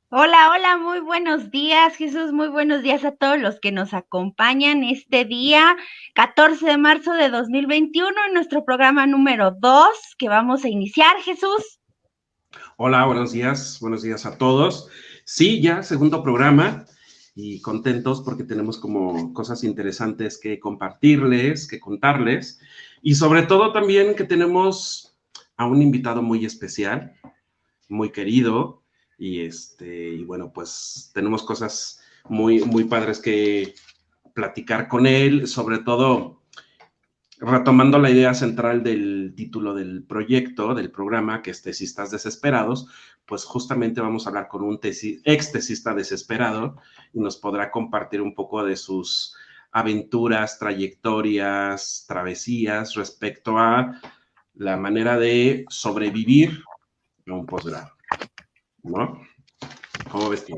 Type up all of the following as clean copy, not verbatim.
Hola, hola, muy buenos días, Jesús, muy buenos días a todos los que nos acompañan este día, 14 de marzo de 2021, en nuestro programa número 2 que vamos a iniciar, Jesús. Hola, buenos días a todos. Sí, ya segundo programa y contentos porque tenemos como cosas interesantes que compartirles, que contarles y sobre todo también que tenemos a un invitado muy especial, muy querido y bueno, pues tenemos cosas muy padres que platicar con él, sobre todo retomando la idea central del título del proyecto, del programa, que es Tesistas Desesperados, pues justamente vamos a hablar con un ex tesista desesperado y nos podrá compartir un poco de sus aventuras, trayectorias, travesías respecto a la manera de sobrevivir a un posgrado, ¿no? ¿Cómo ves tú?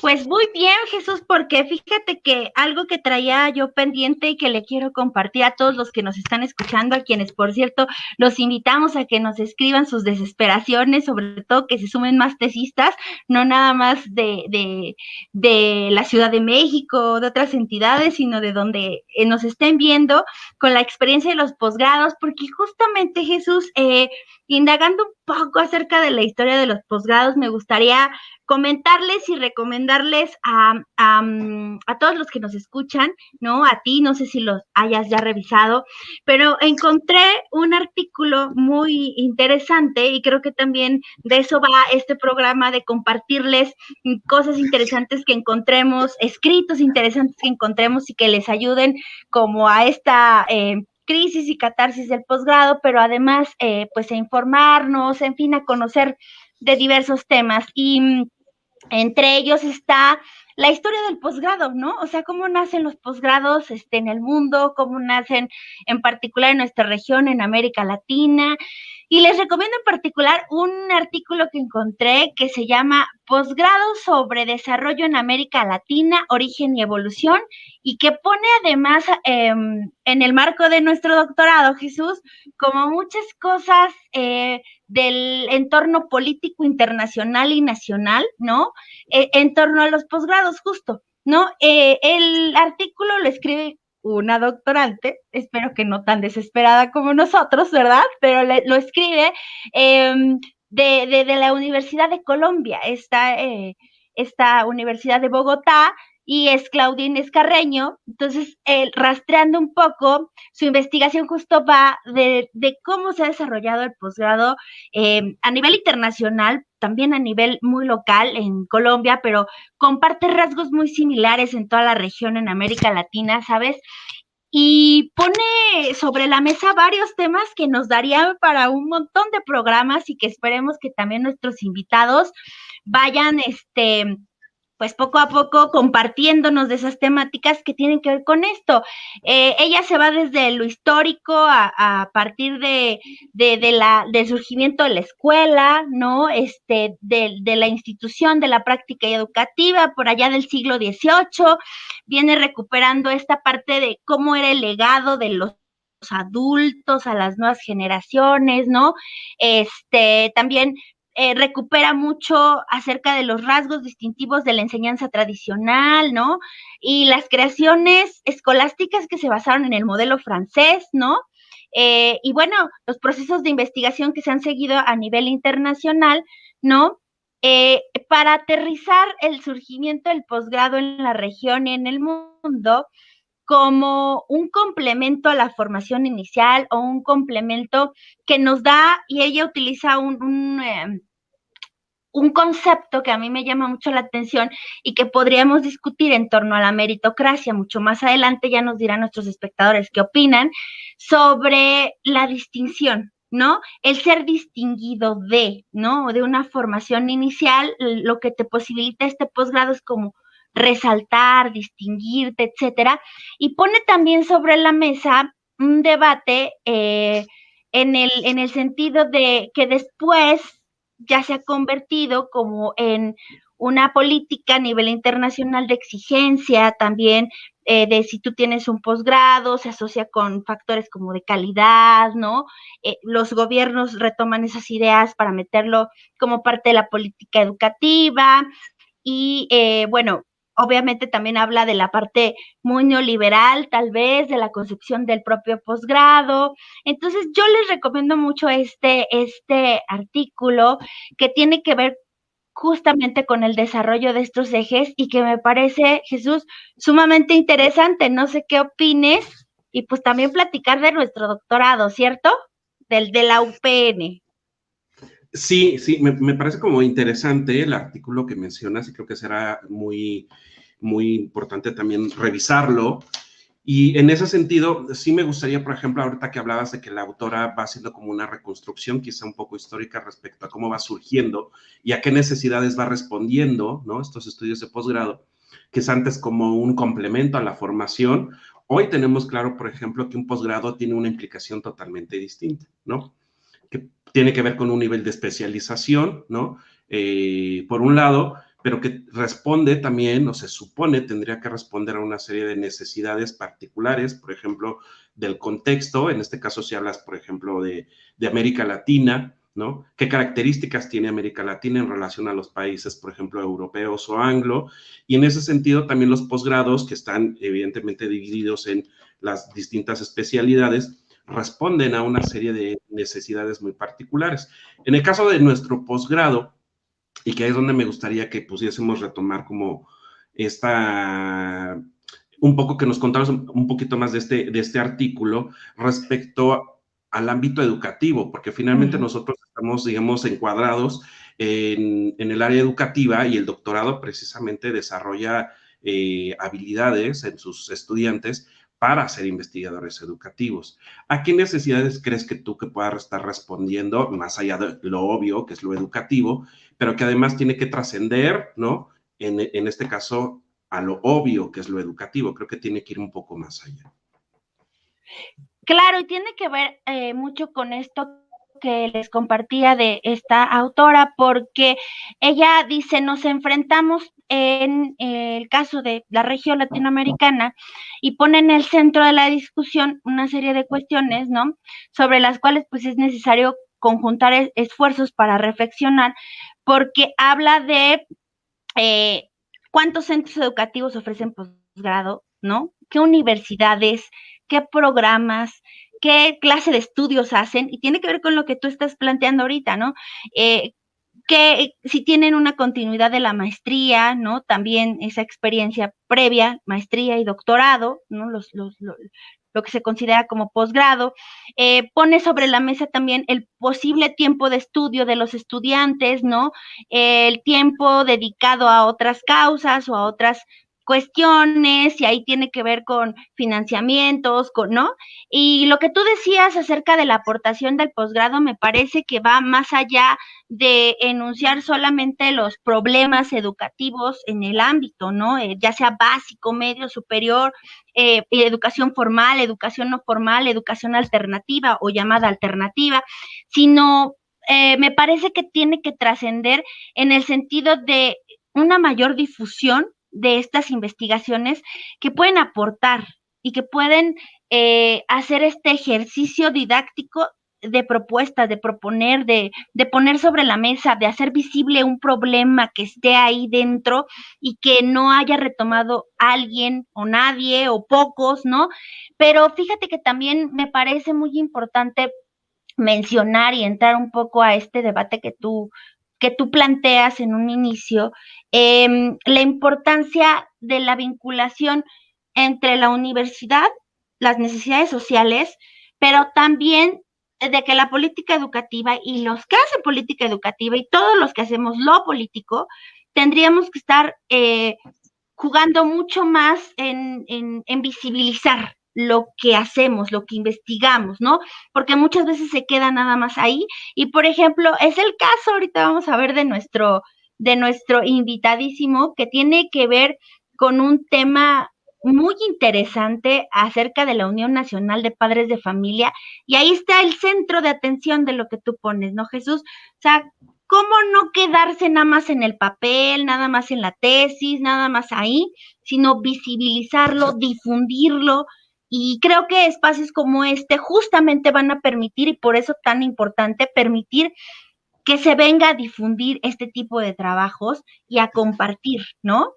Pues muy bien, Jesús, porque fíjate que algo que traía yo pendiente y que le quiero compartir a todos los que nos están escuchando, a quienes, por cierto, los invitamos a que nos escriban sus desesperaciones, sobre todo que se sumen más tesistas, no nada más de la Ciudad de México, de otras entidades, sino de donde nos estén viendo con la experiencia de los posgrados, porque justamente, Jesús, indagando un poco acerca de la historia de los posgrados, me gustaría comentarles y recomendarles a todos los que nos escuchan, ¿no? A ti, no sé si los hayas ya revisado, pero encontré un artículo muy interesante y creo que también de eso va este programa, de compartirles cosas interesantes que encontremos, escritos interesantes que encontremos y que les ayuden como a esta crisis y catarsis del posgrado, pero además pues a informarnos, en fin, a conocer de diversos temas. Y entre ellos está la historia del posgrado, ¿no? O sea, cómo nacen los posgrados en el mundo, cómo nacen en particular en nuestra región, en América Latina. Y les recomiendo en particular un artículo que encontré que se llama Posgrado sobre Desarrollo en América Latina, Origen y Evolución, y que pone además en el marco de nuestro doctorado, Jesús, como muchas cosas del entorno político internacional y nacional, ¿no? En torno a los posgrados, justo, ¿no? El artículo lo escribe una doctorante, espero que no tan desesperada como nosotros, ¿verdad? Pero lo escribe de la Universidad de Colombia, esta Universidad de Bogotá, y es Claudine Escarreño. Entonces, rastreando un poco, su investigación justo va de cómo se ha desarrollado el posgrado a nivel internacional, también a nivel muy local en Colombia, pero comparte rasgos muy similares en toda la región en América Latina, ¿sabes? Y pone sobre la mesa varios temas que nos darían para un montón de programas y que esperemos que también nuestros invitados vayan pues poco a poco compartiéndonos de esas temáticas que tienen que ver con esto. Ella se va desde lo histórico a partir del surgimiento de la escuela, ¿no? De la institución, de la práctica educativa, por allá del siglo XVIII, viene recuperando esta parte de cómo era el legado de los adultos a las nuevas generaciones, ¿no? También recupera mucho acerca de los rasgos distintivos de la enseñanza tradicional, ¿no? Y las creaciones escolásticas que se basaron en el modelo francés, ¿no? Y bueno, los procesos de investigación que se han seguido a nivel internacional, ¿no? Para aterrizar el surgimiento del posgrado en la región y en el mundo como un complemento a la formación inicial o un complemento que nos da, y ella utiliza un concepto que a mí me llama mucho la atención y que podríamos discutir en torno a la meritocracia mucho más adelante, ya nos dirán nuestros espectadores qué opinan, sobre la distinción, ¿no? El ser distinguido de, ¿no? De una formación inicial, lo que te posibilita este posgrado es como resaltar, distinguirte, etcétera, y pone también sobre la mesa un debate en el sentido de que después ya se ha convertido como en una política a nivel internacional de exigencia también, de si tú tienes un posgrado, se asocia con factores como de calidad, ¿no? Los gobiernos retoman esas ideas para meterlo como parte de la política educativa y, bueno, obviamente también habla de la parte muy neoliberal, tal vez, de la concepción del propio posgrado. Entonces, yo les recomiendo mucho este artículo que tiene que ver justamente con el desarrollo de estos ejes y que me parece, Jesús, sumamente interesante. No sé qué opines y pues también platicar de nuestro doctorado, ¿cierto? Del de la UPN. Sí, sí, me parece como interesante el artículo que mencionas y creo que será muy, muy importante también revisarlo. Y en ese sentido, sí me gustaría, por ejemplo, ahorita que hablabas de que la autora va haciendo como una reconstrucción, quizá un poco histórica respecto a cómo va surgiendo y a qué necesidades va respondiendo, ¿no? Estos estudios de posgrado, que es antes como un complemento a la formación. Hoy tenemos claro, por ejemplo, que un posgrado tiene una implicación totalmente distinta, ¿no? Que tiene que ver con un nivel de especialización, ¿no? Por un lado, pero que responde también, o se supone, tendría que responder a una serie de necesidades particulares, por ejemplo, del contexto, en este caso si hablas, por ejemplo, de América Latina, ¿no? ¿Qué características tiene América Latina en relación a los países, por ejemplo, europeos o anglo? Y en ese sentido también los posgrados, que están evidentemente divididos en las distintas especialidades, responden a una serie de necesidades muy particulares. En el caso de nuestro posgrado, y que es donde me gustaría que pudiésemos retomar como esta, un poco que nos contaras un poquito más de este artículo respecto al ámbito educativo, porque finalmente nosotros estamos, digamos, encuadrados en el área educativa y el doctorado precisamente desarrolla habilidades en sus estudiantes para ser investigadores educativos. ¿A qué necesidades crees que tú que puedas estar respondiendo, más allá de lo obvio, que es lo educativo, pero que además tiene que trascender, ¿no? En este caso, a lo obvio, que es lo educativo. Creo que tiene que ir un poco más allá. Claro, y tiene que ver mucho con esto que les compartía de esta autora, porque ella dice, nos enfrentamos en el caso de la región latinoamericana y pone en el centro de la discusión una serie de cuestiones, ¿no? Sobre las cuales pues es necesario conjuntar esfuerzos para reflexionar, porque habla de cuántos centros educativos ofrecen posgrado, ¿no? ¿Qué universidades, qué programas, qué clase de estudios hacen? Y tiene que ver con lo que tú estás planteando ahorita, ¿no? Que si tienen una continuidad de la maestría, ¿no? También esa experiencia previa, maestría y doctorado, ¿no? Lo que se considera como posgrado, pone sobre la mesa también el posible tiempo de estudio de los estudiantes, ¿no? El tiempo dedicado a otras causas o a otras cuestiones, y ahí tiene que ver con financiamientos, ¿no? Y lo que tú decías acerca de la aportación del posgrado me parece que va más allá de enunciar solamente los problemas educativos en el ámbito, ¿no? Ya sea básico, medio, superior, educación formal, educación no formal, educación alternativa o llamada alternativa, sino me parece que tiene que trascender en el sentido de una mayor difusión de estas investigaciones que pueden aportar y que pueden hacer este ejercicio didáctico de propuestas, de proponer, de poner sobre la mesa, de hacer visible un problema que esté ahí dentro y que no haya retomado alguien o nadie o pocos, ¿no? Pero fíjate que también me parece muy importante mencionar y entrar un poco a este debate que tú planteas en un inicio, la importancia de la vinculación entre la universidad, las necesidades sociales, pero también de que la política educativa y los que hacen política educativa y todos los que hacemos lo político, tendríamos que estar jugando mucho más en visibilizar lo que hacemos, lo que investigamos, ¿no? Porque muchas veces se queda nada más ahí. Y por ejemplo, es el caso, ahorita vamos a ver de nuestro invitadísimo, que tiene que ver con un tema muy interesante acerca de la Unión Nacional de Padres de Familia. Y ahí está el centro de atención de lo que tú pones, ¿no, Jesús? O sea, ¿cómo no quedarse nada más en el papel, nada más en la tesis, nada más ahí, sino visibilizarlo, difundirlo? Y creo que espacios como este justamente van a permitir, y por eso tan importante, permitir que se venga a difundir este tipo de trabajos y a compartir, ¿no?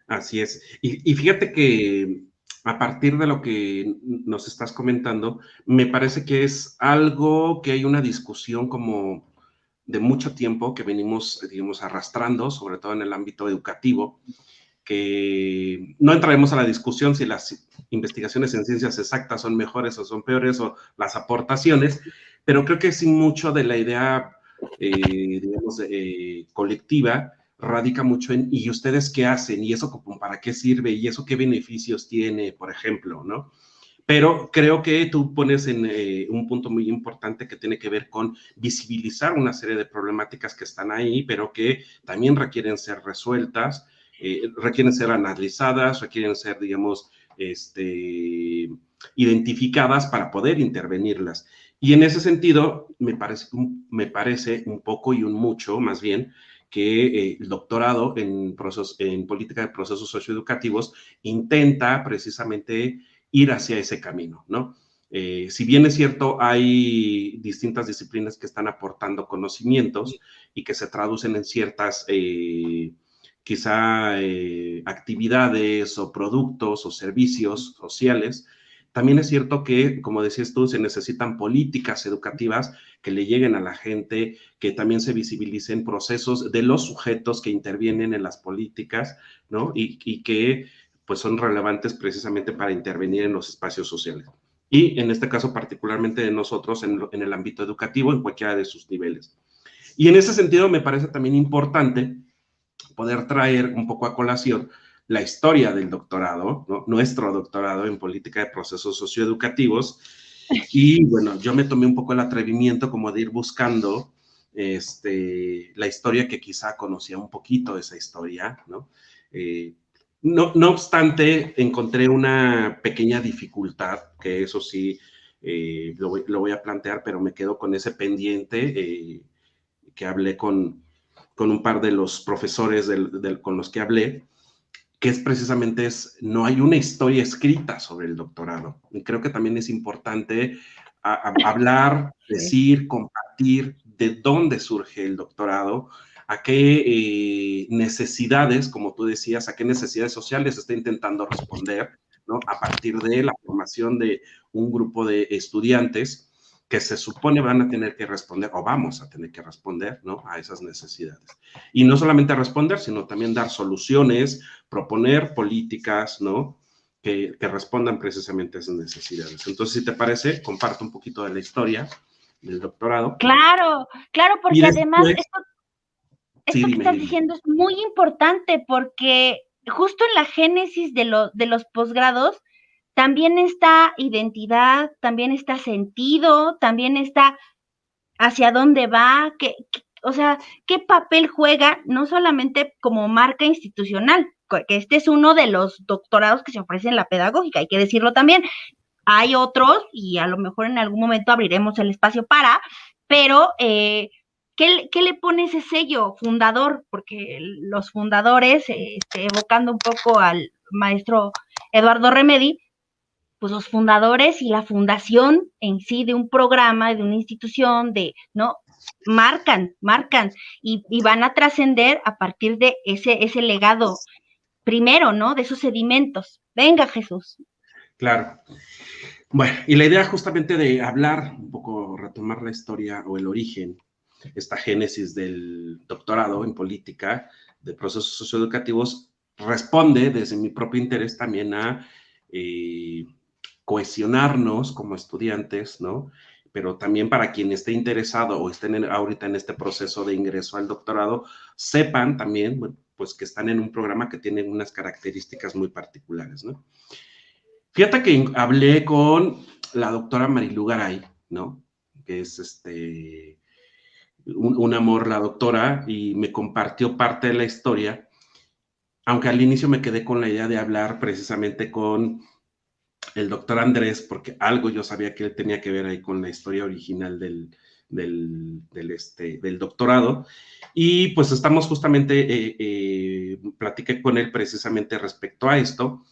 Así es. Y fíjate que a partir de lo que nos estás comentando, me parece que es algo que hay una discusión como de mucho tiempo que venimos, digamos, arrastrando, sobre todo en el ámbito educativo, que no entraremos a la discusión si las investigaciones en ciencias exactas son mejores o son peores o las aportaciones, pero creo que sí mucho de la idea, digamos, colectiva radica mucho en, ¿y ustedes qué hacen? ¿Y eso para qué sirve? ¿Y eso qué beneficios tiene, por ejemplo, no? Pero creo que tú pones en un punto muy importante que tiene que ver con visibilizar una serie de problemáticas que están ahí, pero que también requieren ser resueltas, requieren ser analizadas, requieren ser, digamos, identificadas para poder intervenirlas. Y en ese sentido, me parece un poco y un mucho, más bien, que el doctorado en política de procesos socioeducativos intenta precisamente ir hacia ese camino, ¿no? Si bien es cierto, hay distintas disciplinas que están aportando conocimientos y que se traducen en ciertas, quizá, actividades o productos o servicios sociales, también es cierto que, como decías tú, se necesitan políticas educativas que le lleguen a la gente, que también se visibilicen procesos de los sujetos que intervienen en las políticas, ¿no? Y que pues son relevantes precisamente para intervenir en los espacios sociales. Y en este caso particularmente de nosotros en el ámbito educativo, en cualquiera de sus niveles. Y en ese sentido me parece también importante poder traer un poco a colación la historia del doctorado, ¿no? Nuestro doctorado en política de procesos socioeducativos. Y bueno, yo me tomé un poco el atrevimiento como de ir buscando la historia que quizá conocía un poquito de esa historia, ¿no? No obstante, encontré una pequeña dificultad, que eso sí lo voy a plantear, pero me quedo con ese pendiente que hablé con un par de los profesores con los que hablé, que es precisamente no hay una historia escrita sobre el doctorado. Y creo que también es importante hablar, decir, compartir de dónde surge el doctorado, a qué necesidades, como tú decías, a qué necesidades sociales está intentando responder, ¿no? A partir de la formación de un grupo de estudiantes que se supone van a tener que responder, o vamos a tener que responder, ¿no? A esas necesidades. Y no solamente responder, sino también dar soluciones, proponer políticas, ¿no? Que respondan precisamente a esas necesidades. Entonces, si te parece, comparto un poquito de la historia del doctorado. Claro, claro, Y porque además después, sí, esto que estás dime. diciendo es muy importante porque justo en la génesis de los posgrados también está identidad, también está sentido, también está hacia dónde va, o sea, qué papel juega, no solamente como marca institucional, que este es uno de los doctorados que se ofrecen en la pedagógica, hay que decirlo también. Hay otros, y a lo mejor en algún momento abriremos el espacio pero ¿qué le pone ese sello fundador? Porque los fundadores, evocando un poco al maestro Eduardo Remedi, pues los fundadores y la fundación en sí de un programa, de una institución, ¿no? Marcan y van a trascender a partir de ese legado primero, ¿no? De esos sedimentos. Venga, Jesús. Claro. Bueno, y la idea justamente de hablar, un poco retomar la historia o el origen, esta génesis del doctorado en política de procesos socioeducativos, responde desde mi propio interés también a cohesionarnos como estudiantes, ¿no? Pero también para quien esté interesado o estén ahorita en este proceso de ingreso al doctorado, sepan también, bueno, pues que están en un programa que tiene unas características muy particulares, ¿no? Fíjate que hablé con la doctora Marilu Garay, ¿no? Que es un amor la doctora y me compartió parte de la historia, aunque al inicio me quedé con la idea de hablar precisamente con el doctor Andrés, porque algo yo sabía que él tenía que ver ahí con la historia original del doctorado. Y pues estamos justamente, platiqué con él precisamente respecto a esto.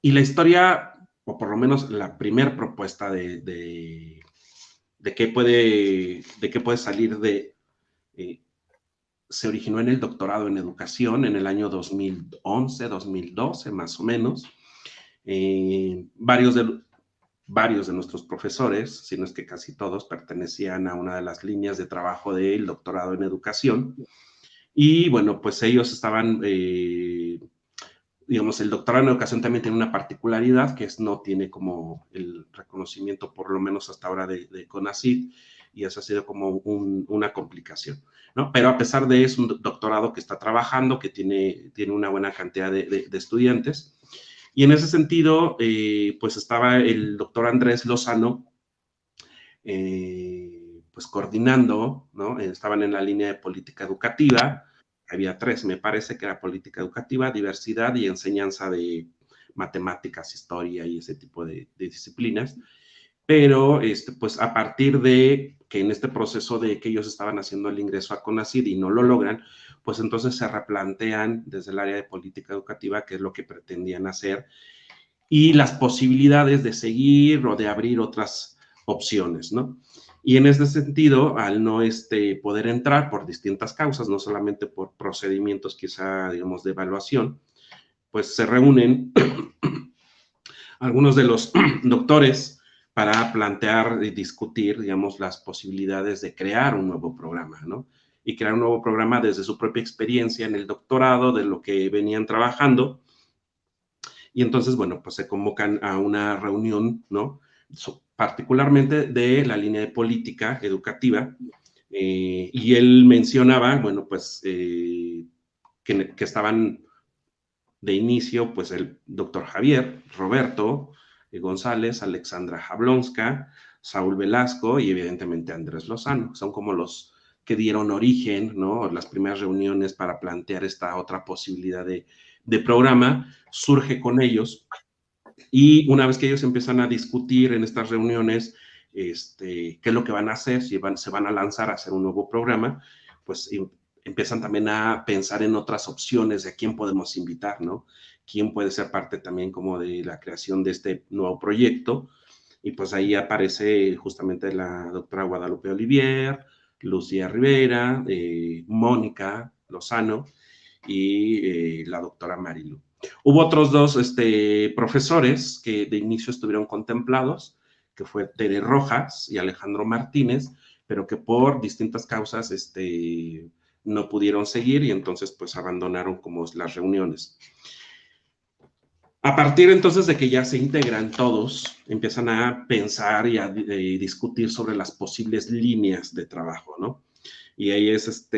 Y la historia, o por lo menos la primer propuesta de qué puede salir se originó en el doctorado en educación en el año 2011, 2012, más o menos. Varios de nuestros profesores, si no es que casi todos, pertenecían a una de las líneas de trabajo del doctorado en educación. Y bueno, pues ellos estaban, digamos, el doctorado en educación también tiene una particularidad, que no tiene como el reconocimiento, por lo menos hasta ahora, de CONACYT, y eso ha sido como una complicación, ¿no? Pero a pesar de eso, un doctorado que está trabajando, que tiene una buena cantidad de estudiantes. Y en ese sentido, pues estaba el doctor Andrés Lozano, pues coordinando, ¿no? Estaban en la línea de política educativa. Había 3, me parece que era política educativa, diversidad y enseñanza de matemáticas, historia y ese tipo de disciplinas. Pero, pues a partir de que en este proceso de que ellos estaban haciendo el ingreso a CONACYT y no lo logran, pues entonces se replantean desde el área de política educativa qué es lo que pretendían hacer y las posibilidades de seguir o de abrir otras opciones, ¿no? Y en este sentido, al no poder entrar por distintas causas, no solamente por procedimientos quizá, digamos, de evaluación, pues se reúnen algunos de los doctores para plantear y discutir, digamos, las posibilidades de crear un nuevo programa, ¿no? Y crear un nuevo programa desde su propia experiencia en el doctorado, de lo que venían trabajando. Y entonces, bueno, pues se convocan a una reunión, ¿no? Particularmente de la línea de política educativa, y él mencionaba, bueno, pues que estaban de inicio, pues el doctor Javier, Roberto González, Alexandra Jablonska, Saúl Velasco y evidentemente Andrés Lozano. Son como los que dieron origen, ¿no? Las primeras reuniones para plantear esta otra posibilidad de programa, surge con ellos. Y una vez que ellos empiezan a discutir en estas reuniones qué es lo que van a hacer, si se van a lanzar a hacer un nuevo programa, pues empiezan también a pensar en otras opciones de a quién podemos invitar, ¿no? Quién puede ser parte también como de la creación de este nuevo proyecto. Y pues ahí aparece justamente la doctora Guadalupe Olivier, Lucía Rivera, Mónica Lozano y la doctora Marilu. Hubo otros 2 profesores que de inicio estuvieron contemplados, que fue Tere Rojas y Alejandro Martínez, pero que por distintas causas no pudieron seguir y entonces pues abandonaron como las reuniones. A partir entonces de que ya se integran todos, empiezan a pensar y a discutir sobre las posibles líneas de trabajo, ¿no? Y ahí es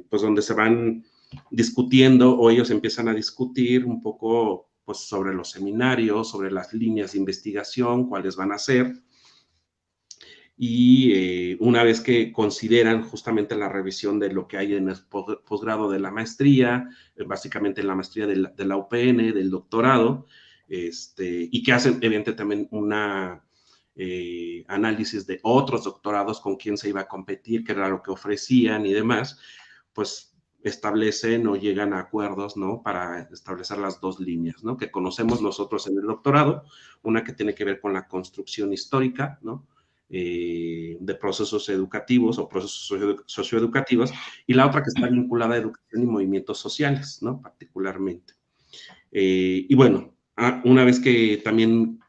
pues donde se van discutiendo, o ellos empiezan a discutir un poco pues sobre los seminarios, sobre las líneas de investigación, cuáles van a ser. Y una vez que consideran justamente la revisión de lo que hay en el posgrado de la maestría, básicamente en la maestría de la UPN, del doctorado, y que hacen evidentemente también una análisis de otros doctorados con quién se iba a competir, qué era lo que ofrecían y demás, pues establecen o llegan a acuerdos, ¿no? Para establecer las 2 líneas, ¿no? Que conocemos nosotros en el doctorado, una que tiene que ver con la construcción histórica, ¿no? De procesos educativos o procesos socioeducativos, y la otra que está vinculada a educación y movimientos sociales, ¿no? Particularmente. Y bueno, una vez que también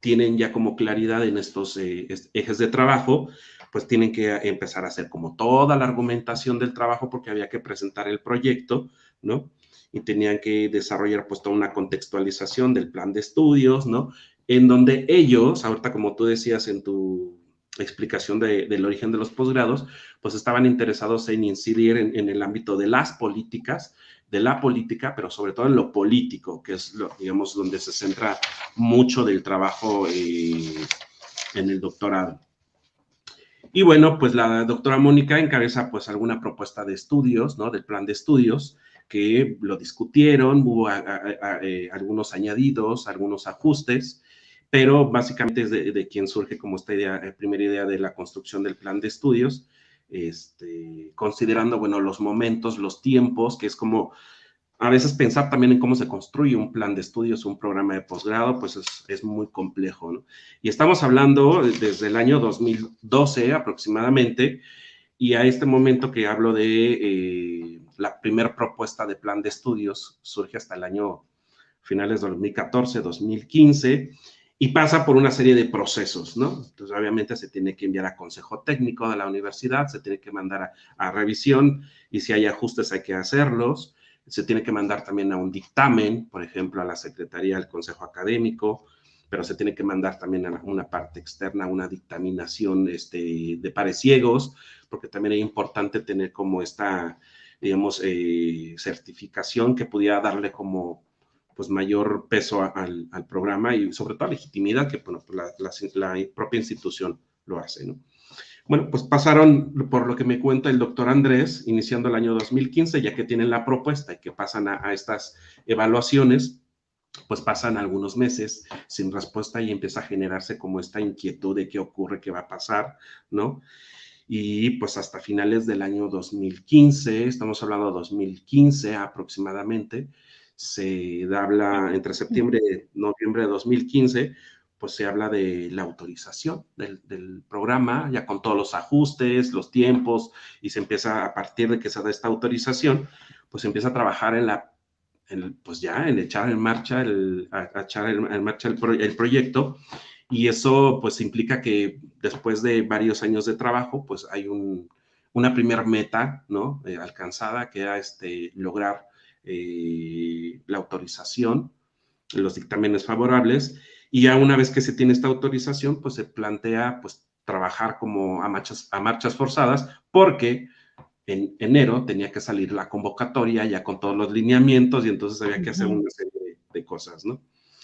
tienen ya como claridad en estos ejes de trabajo, pues tienen que empezar a hacer como toda la argumentación del trabajo, porque había que presentar el proyecto, ¿no? Y tenían que desarrollar pues toda una contextualización del plan de estudios, ¿no? En donde ellos, ahorita como tú decías en tu explicación del origen de los posgrados, pues estaban interesados en incidir en el ámbito de las políticas, de la política, pero sobre todo en lo político, que es, digamos, donde se centra mucho del trabajo en el doctorado. Y bueno, pues la doctora Mónica encabeza pues alguna propuesta de estudios, ¿no? Del plan de estudios, que lo discutieron, hubo algunos añadidos, algunos ajustes, pero básicamente es de quien surge como esta idea, primera idea de la construcción del plan de estudios, considerando, bueno, los momentos, los tiempos, que es como a veces pensar también en cómo se construye un plan de estudios, un programa de posgrado, pues es muy complejo, ¿no? Y estamos hablando desde el año 2012 aproximadamente, y a este momento que hablo de la primera propuesta de plan de estudios surge hasta el año finales de 2014, 2015, y pasa por una serie de procesos, ¿no? Entonces, obviamente se tiene que enviar a consejo técnico de la universidad, se tiene que mandar a revisión, y si hay ajustes hay que hacerlos, se tiene que mandar también a un dictamen, por ejemplo, a la Secretaría del Consejo Académico, pero se tiene que mandar también a una parte externa, una dictaminación de pares ciegos, porque también es importante tener como esta, digamos, certificación que pudiera darle como pues mayor peso al programa y sobre todo legitimidad que bueno, pues la propia institución lo hace, ¿no? Bueno, pues pasaron, por lo que me cuenta el doctor Andrés, iniciando el año 2015, ya que tienen la propuesta y que pasan a estas evaluaciones, pues pasan algunos meses sin respuesta y empieza a generarse como esta inquietud de qué ocurre, qué va a pasar, ¿no? Y pues hasta finales del año 2015, estamos hablando de 2015 aproximadamente, se habla entre septiembre y noviembre de 2015, pues se habla de la autorización del programa, ya con todos los ajustes, los tiempos, y se empieza a partir de que se da esta autorización, pues se empieza a trabajar pues ya en echar en marcha el proyecto, y eso pues implica que después de varios años de trabajo, pues hay una primera meta, ¿no? Alcanzada, que era lograr la autorización, los dictámenes favorables, y ya una vez que se tiene esta autorización, pues se plantea pues trabajar como a marchas forzadas, porque en enero tenía que salir la convocatoria ya con todos los lineamientos y entonces había que hacer una serie de cosas, ¿no?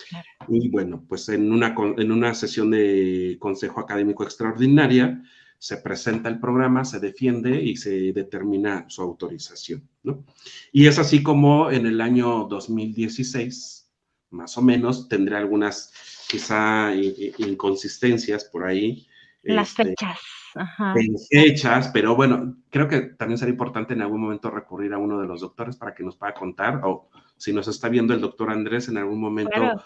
Claro. Y bueno, pues en una sesión de Consejo Académico Extraordinaria se presenta el programa, se defiende y se determina su autorización, ¿no? Y es así como en el año 2016, más o menos, tendré algunas quizá inconsistencias por ahí. Las fechas. Ajá. En fechas, pero bueno, creo que también será importante en algún momento recurrir a uno de los doctores para que nos pueda contar, o si nos está viendo el doctor Andrés en algún momento, Claro.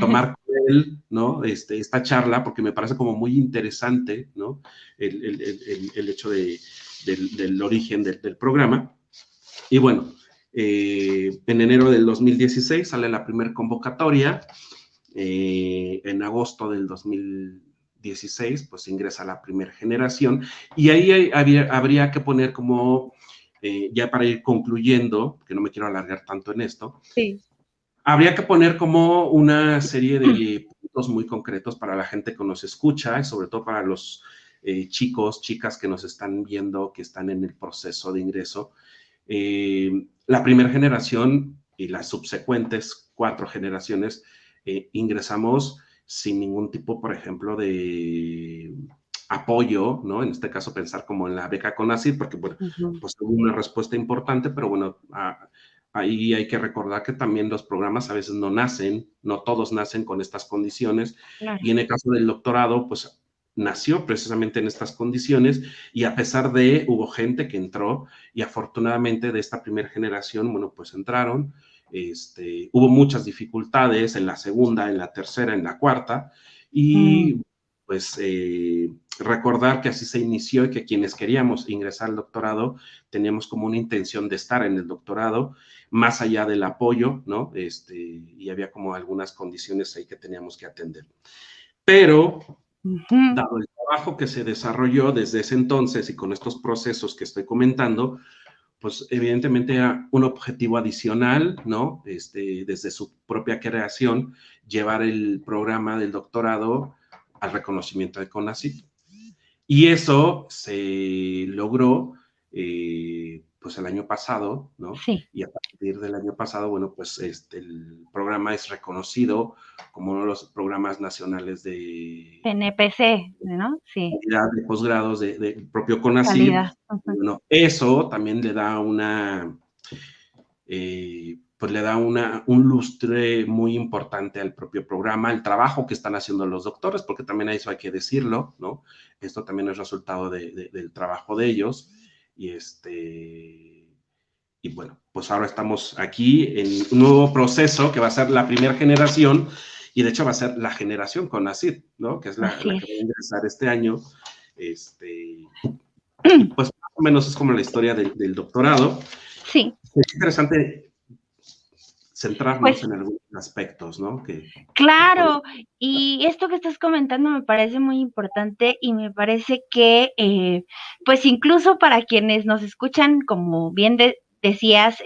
tomar con él, ¿no? Esta charla, porque me parece como muy interesante, ¿no? El hecho del origen del programa. Y bueno, en enero del 2016 sale la primera convocatoria, en agosto del 2016, pues ingresa la primera generación, y ahí habría que poner como, ya para ir concluyendo, que no me quiero alargar tanto en esto, Sí. habría que poner como una serie de puntos muy concretos para la gente que nos escucha y sobre todo para los chicos, chicas que nos están viendo, que están en el proceso de ingreso. La primera generación y las subsecuentes 4 generaciones ingresamos sin ningún tipo, por ejemplo, de apoyo, ¿no? En este caso pensar como en la beca CONACYT, porque bueno, pues hubo una respuesta importante, pero bueno, ahí hay que recordar que también los programas a veces no nacen, no todos nacen con estas condiciones, Claro. y en el caso del doctorado, pues nació precisamente en estas condiciones, y a pesar de, hubo gente que entró, y afortunadamente de esta primera generación, bueno, pues entraron, hubo muchas dificultades en la segunda, en la tercera, en la cuarta, y pues recordar que así se inició y que quienes queríamos ingresar al doctorado teníamos como una intención de estar en el doctorado, más allá del apoyo, ¿no? Y había como algunas condiciones ahí que teníamos que atender. Pero, dado el trabajo que se desarrolló desde ese entonces y con estos procesos que estoy comentando, pues evidentemente era un objetivo adicional, ¿no? Desde su propia creación, llevar el programa del doctorado al reconocimiento de CONACYT. Y eso se logró, pues el año pasado, ¿no? Sí. Y a partir del año pasado, bueno, pues el programa es reconocido como uno de los programas nacionales de NPC, ¿no? Sí. calidad de posgrados del propio CONACYT. Calidad. Bueno, eso también le da pues pues le da un lustre muy importante al propio programa, el trabajo que están haciendo los doctores, porque también eso hay que decirlo, ¿no? Esto también es resultado del trabajo de ellos, y bueno, pues ahora estamos aquí en un nuevo proceso que va a ser la primera generación, y de hecho va a ser la generación CONACYT, ¿no? Que es la Así que es. va a ingresar este año, y pues más o menos es como la historia del doctorado. Sí, Es interesante centrarnos pues en algunos aspectos, ¿no? Que claro, y esto que estás comentando me parece muy importante y me parece que, pues incluso para quienes nos escuchan, como bien decías,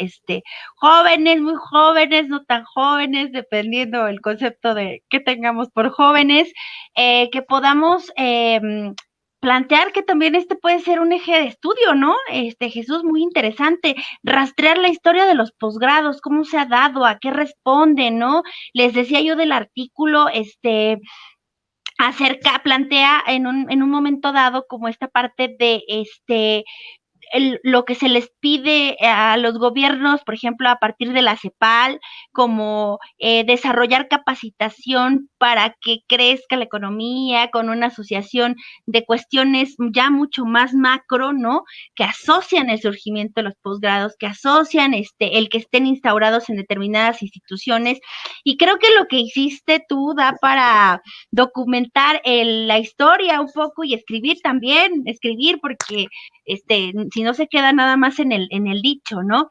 jóvenes, muy jóvenes, no tan jóvenes, dependiendo del concepto de que tengamos por jóvenes, que podamos plantear que también este puede ser un eje de estudio, ¿no? Jesús, muy interesante, rastrear la historia de los posgrados, cómo se ha dado, a qué responde, ¿no? Les decía yo del artículo, plantea en un momento dado como esta parte de lo que se les pide a los gobiernos, por ejemplo, a partir de la CEPAL, como desarrollar capacitación para que crezca la economía con una asociación de cuestiones ya mucho más macro, ¿no? Que asocian el surgimiento de los posgrados, que asocian el que estén instaurados en determinadas instituciones. Y creo que lo que hiciste tú da para documentar la historia un poco y escribir también, escribir porque si no se queda nada más en el dicho, ¿no?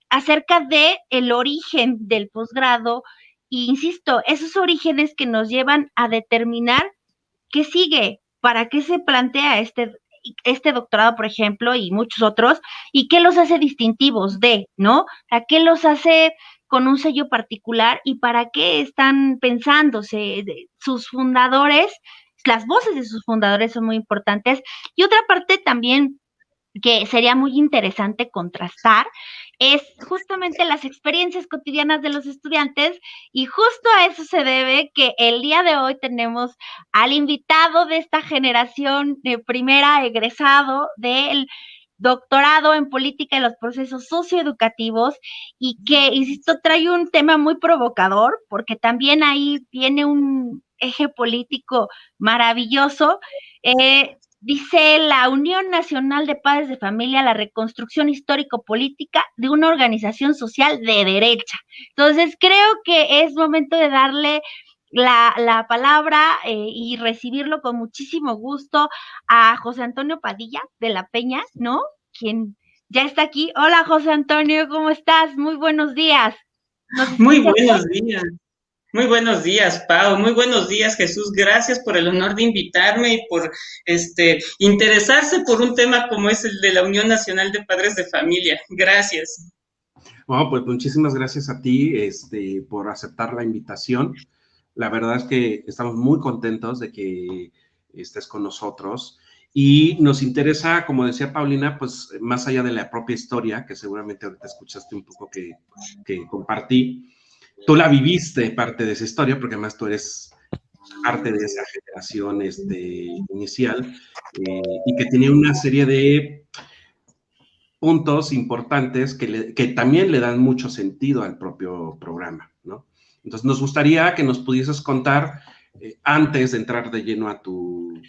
Acerca de el origen del posgrado, y insisto, esos orígenes que nos llevan a determinar qué sigue, para qué se plantea este doctorado, por ejemplo, y muchos otros, y qué los hace distintivos de, ¿no? ¿A qué los hace con un sello particular y para qué están pensándose sus fundadores? Las voces de sus fundadores son muy importantes. Y otra parte también que sería muy interesante contrastar es justamente las experiencias cotidianas de los estudiantes, y justo a eso se debe que el día de hoy tenemos al invitado de esta generación primera egresado del doctorado en política y los procesos socioeducativos, y que, insisto, trae un tema muy provocador porque también ahí viene un eje político maravilloso. Dice la Unión Nacional de Padres de Familia, la reconstrucción histórico-política de una organización social de derecha. Entonces, creo que es momento de darle la palabra y recibirlo con muchísimo gusto a José Antonio Padilla de la Peña, ¿no? Quien ya está aquí. Hola, José Antonio, ¿cómo estás? Muy buenos días. ¿Nos Muy escuchas bien? buenos días. Muy buenos días, Pau. Muy buenos días, Jesús. Gracias por el honor de invitarme y por interesarse por un tema como es el de la Unión Nacional de Padres de Familia. Gracias. Bueno, pues muchísimas gracias a ti, por aceptar la invitación. La verdad es que estamos muy contentos de que estés con nosotros y nos interesa, como decía Paulina, pues más allá de la propia historia, que seguramente ahorita escuchaste un poco que compartí, tú la viviste parte de esa historia, porque además tú eres parte de esa generación inicial, y que tenía una serie de puntos importantes que también le dan mucho sentido al propio programa, ¿no? Entonces, nos gustaría que nos pudieses contar, antes de entrar de lleno a tu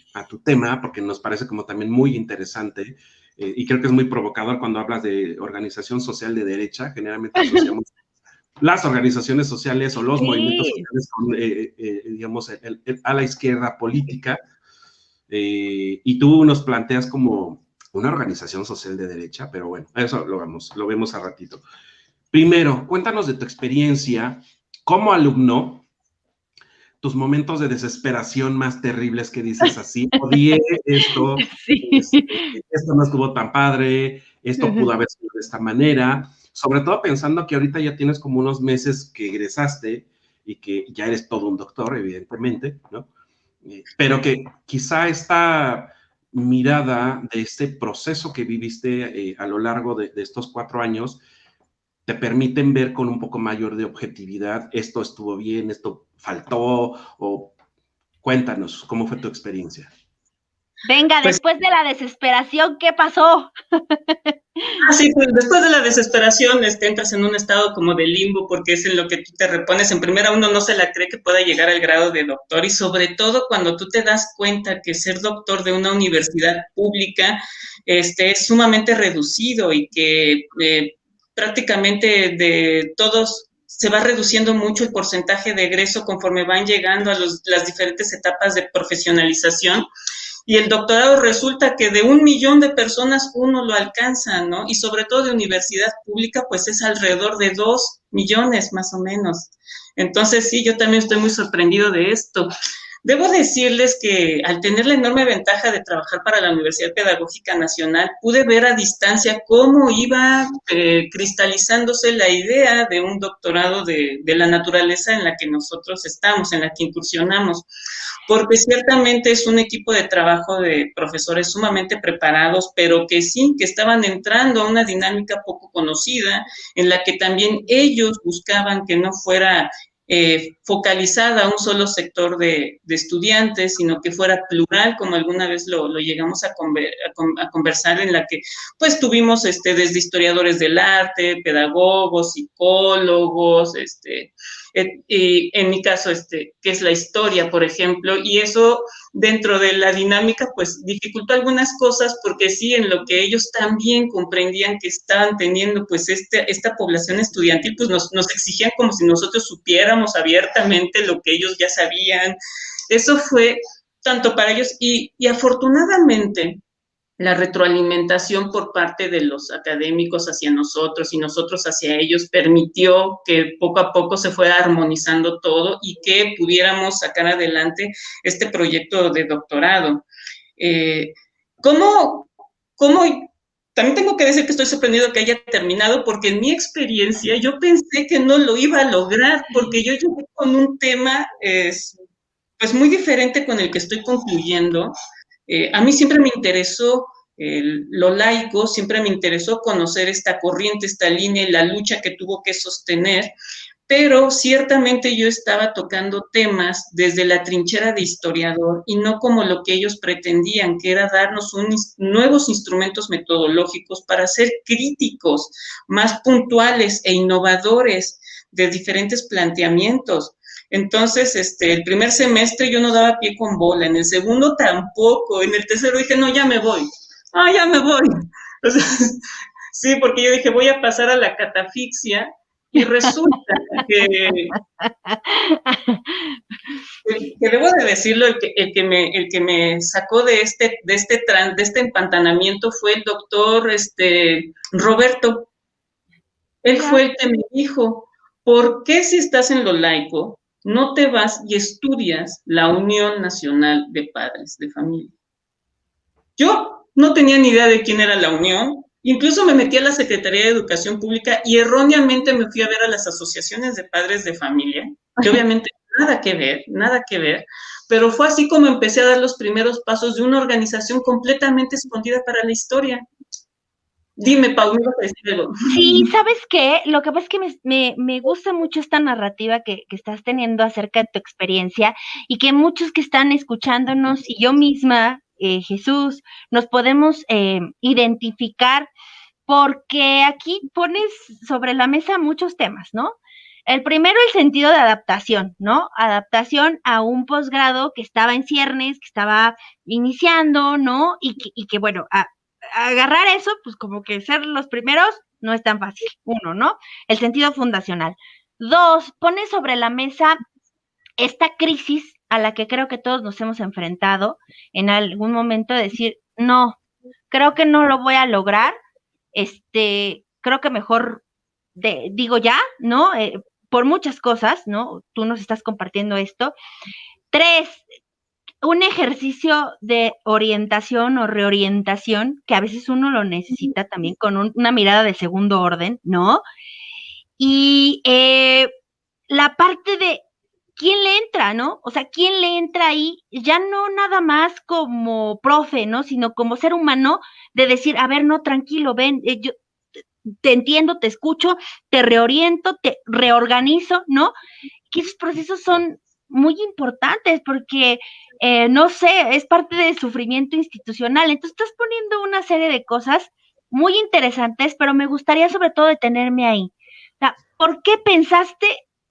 tema, porque nos parece como también muy interesante, y creo que es muy provocador cuando hablas de organización social de derecha. Generalmente asociamos las organizaciones sociales o los movimientos Sí. sociales con, digamos, a la izquierda política, y tú nos planteas como una organización social de derecha, pero bueno, eso lo vemos a ratito. Primero, cuéntanos de tu experiencia como alumno, tus momentos de desesperación más terribles que dices así, odié esto, Sí. esto no estuvo tan padre, esto pudo haber sido de esta manera, sobre todo pensando que ahorita ya tienes como unos meses que egresaste y que ya eres todo un doctor, evidentemente, ¿no? Pero que quizá esta mirada de este proceso que viviste a lo largo de estos 4 años te permiten ver con un poco mayor de objetividad, esto estuvo bien, esto faltó, o cuéntanos, ¿cómo fue tu experiencia? Venga, Pues después de la desesperación, ¿qué pasó? Sí, pues después de la desesperación entras en un estado como de limbo porque es en lo que tú te repones. En primera uno no se la cree que pueda llegar al grado de doctor y sobre todo cuando tú te das cuenta que ser doctor de una universidad pública es sumamente reducido y que prácticamente de todos se va reduciendo mucho el porcentaje de egreso conforme van llegando a las diferentes etapas de profesionalización. Y el doctorado resulta que de 1 millón de personas uno lo alcanza, ¿no? Y sobre todo de universidad pública, pues es alrededor de 2 millones más o menos. Entonces, sí, yo también estoy muy sorprendido de esto. Debo decirles que al tener la enorme ventaja de trabajar para la Universidad Pedagógica Nacional, pude ver a distancia cómo iba cristalizándose la idea de un doctorado de la naturaleza en la que nosotros estamos, en la que incursionamos, porque ciertamente es un equipo de trabajo de profesores sumamente preparados, pero que sí, que estaban entrando a una dinámica poco conocida, en la que también ellos buscaban que no fuera focalizada a un solo sector de estudiantes, sino que fuera plural, como alguna vez lo llegamos a conversar, en la que pues tuvimos desde historiadores del arte, pedagogos, psicólogos, y en mi caso, que es la historia, por ejemplo, y eso dentro de la dinámica, pues dificultó algunas cosas, porque sí, en lo que ellos también comprendían que estaban teniendo, pues esta población estudiantil, pues nos exigían como si nosotros supiéramos abiertamente lo que ellos ya sabían. Eso fue tanto para ellos, y afortunadamente, la retroalimentación por parte de los académicos hacia nosotros y nosotros hacia ellos permitió que poco a poco se fuera armonizando todo y que pudiéramos sacar adelante este proyecto de doctorado. ¿Cómo también tengo que decir que estoy sorprendido que haya terminado, porque en mi experiencia yo pensé que no lo iba a lograr, porque yo llegué con un tema pues muy diferente con el que estoy concluyendo. A mí siempre me interesó lo laico, siempre me interesó conocer esta corriente, esta línea y la lucha que tuvo que sostener, pero ciertamente yo estaba tocando temas desde la trinchera de historiador y no como lo que ellos pretendían, que era darnos nuevos instrumentos metodológicos para ser críticos, más puntuales e innovadores de diferentes planteamientos. Entonces, el primer semestre yo no daba pie con bola, en el segundo tampoco, en el tercero dije, no, ya me voy. Ya me voy. O sea, sí, porque yo dije, voy a pasar a la catafixia, y resulta que debo de decirlo, el que me sacó de este empantanamiento fue el doctor Roberto. Él fue el que me dijo, ¿por qué si estás en lo laico no te vas y estudias la Unión Nacional de Padres de Familia? Yo no tenía ni idea de quién era la Unión, incluso me metí a la Secretaría de Educación Pública y erróneamente me fui a ver a las asociaciones de padres de familia, que obviamente nada que ver, pero fue así como empecé a dar los primeros pasos de una organización completamente escondida para la historia. Dime, Pau, ¿me vas a decir algo? Sí, ¿sabes qué? Lo que pasa es que me gusta mucho esta narrativa que estás teniendo acerca de tu experiencia y que muchos que están escuchándonos y yo misma, Jesús, nos podemos identificar, porque aquí pones sobre la mesa muchos temas, ¿no? El primero, el sentido de adaptación, ¿no? Adaptación a un posgrado que estaba en ciernes, que estaba iniciando, ¿no? Y que bueno, agarrar eso, pues como que ser los primeros no es tan fácil. Uno, ¿no? El sentido fundacional. Dos, pone sobre la mesa esta crisis a la que creo que todos nos hemos enfrentado en algún momento, de decir, no, creo que no lo voy a lograr, creo que mejor digo ya, ¿no? Por muchas cosas, ¿no? Tú nos estás compartiendo esto. Tres, un ejercicio de orientación o reorientación, que a veces uno lo necesita también con una mirada de segundo orden, ¿no? Y la parte de quién le entra, ¿no? O sea, quién le entra ahí, ya no nada más como profe, ¿no? Sino como ser humano, de decir, a ver, no, tranquilo, ven, yo te entiendo, te escucho, te reoriento, te reorganizo, ¿no? Que esos procesos son muy importantes porque, no sé, es parte del sufrimiento institucional. Entonces estás poniendo una serie de cosas muy interesantes, pero me gustaría sobre todo detenerme ahí. O sea, ¿por qué pensaste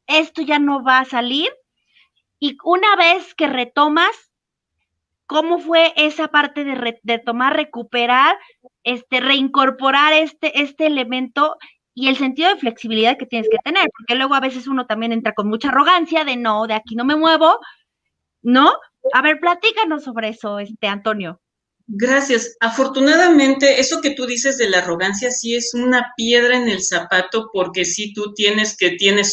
esto ya no va a salir? Y una vez que retomas, ¿cómo fue esa parte de tomar, recuperar, reincorporar este elemento y el sentido de flexibilidad que tienes que tener? Porque luego a veces uno también entra con mucha arrogancia de no, de aquí no me muevo, ¿no? A ver, platícanos sobre eso, Antonio. Gracias. Afortunadamente, eso que tú dices de la arrogancia sí es una piedra en el zapato, porque sí tú tienes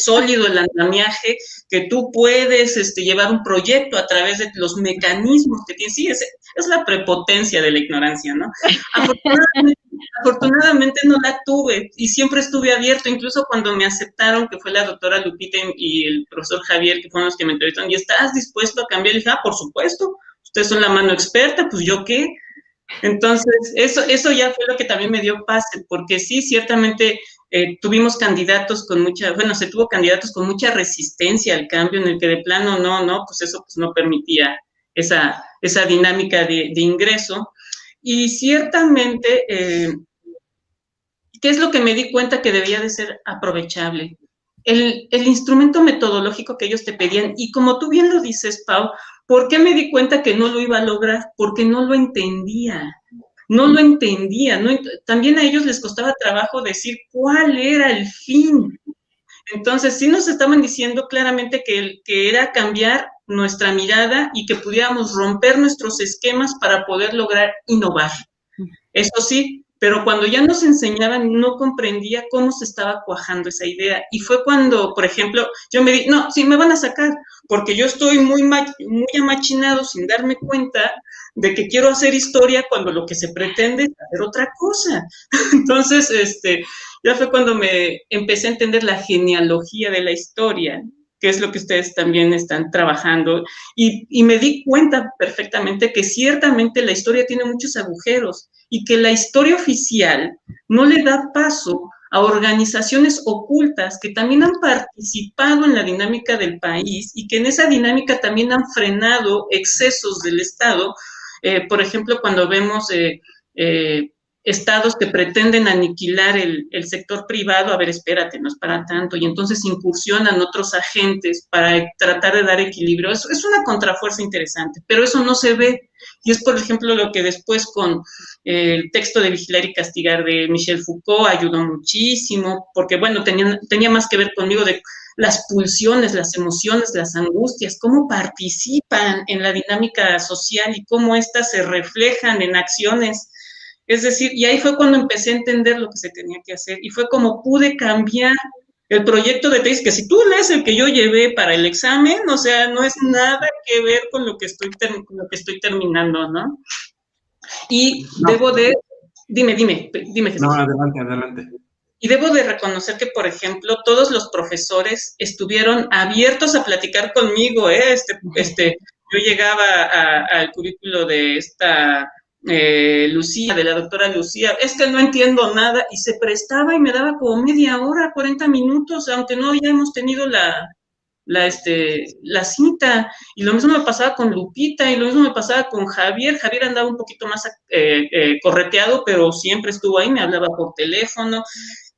sólido el andamiaje, que tú puedes llevar un proyecto a través de los mecanismos que tienes. Sí, es la prepotencia de la ignorancia, ¿no? Afortunadamente no la tuve y siempre estuve abierto, incluso cuando me aceptaron, que fue la doctora Lupita y el profesor Javier, que fueron los que me entrevistaron, ¿y estás dispuesto a cambiar? Y dije, por supuesto, ustedes son la mano experta, pues yo qué. Entonces, eso ya fue lo que también me dio pase, porque sí, ciertamente tuvimos candidatos se tuvo candidatos con mucha resistencia al cambio, en el que de plano pues eso pues no permitía esa dinámica de ingreso. Y ciertamente, ¿qué es lo que me di cuenta que debía de ser aprovechable? El instrumento metodológico que ellos te pedían, y como tú bien lo dices, Pau, ¿por qué me di cuenta que no lo iba a lograr? Porque no lo entendía. No lo entendía. También a ellos les costaba trabajo decir cuál era el fin. Entonces, sí nos estaban diciendo claramente que era cambiar nuestra mirada y que pudiéramos romper nuestros esquemas para poder lograr innovar. Eso sí, pero cuando ya nos enseñaban, no comprendía cómo se estaba cuajando esa idea. Y fue cuando, por ejemplo, yo me di, no, sí, me van a sacar, porque yo estoy muy amachinado sin darme cuenta de que quiero hacer historia cuando lo que se pretende es hacer otra cosa. Entonces, ya fue cuando me empecé a entender la genealogía de la historia, que es lo que ustedes también están trabajando, y me di cuenta perfectamente que ciertamente la historia tiene muchos agujeros y que la historia oficial no le da paso a organizaciones ocultas que también han participado en la dinámica del país y que en esa dinámica también han frenado excesos del Estado. Por ejemplo, cuando vemos estados que pretenden aniquilar el sector privado, a ver, espérate, no es para tanto, y entonces incursionan otros agentes para tratar de dar equilibrio. Es una contrafuerza interesante, pero eso no se ve. Y es, por ejemplo, lo que después con el texto de Vigilar y Castigar de Michel Foucault ayudó muchísimo, porque, bueno, tenía más que ver conmigo de las pulsiones, las emociones, las angustias, cómo participan en la dinámica social y cómo éstas se reflejan en acciones. Es decir, y ahí fue cuando empecé a entender lo que se tenía que hacer y fue como pude cambiar el proyecto de tesis, que si tú lees el que yo llevé para el examen, o sea, no es nada que ver con lo que estoy terminando, ¿no? Y dime, Jesús. No, adelante. Y debo de reconocer que, por ejemplo, todos los profesores estuvieron abiertos a platicar conmigo, yo llegaba al currículo de esta Lucía, de la doctora Lucía, es que no entiendo nada, y se prestaba y me daba como media hora, 40 minutos, aunque no hayamos tenido la cita, y lo mismo me pasaba con Lupita, y lo mismo me pasaba con Javier. Javier andaba un poquito más correteado, pero siempre estuvo ahí, me hablaba por teléfono.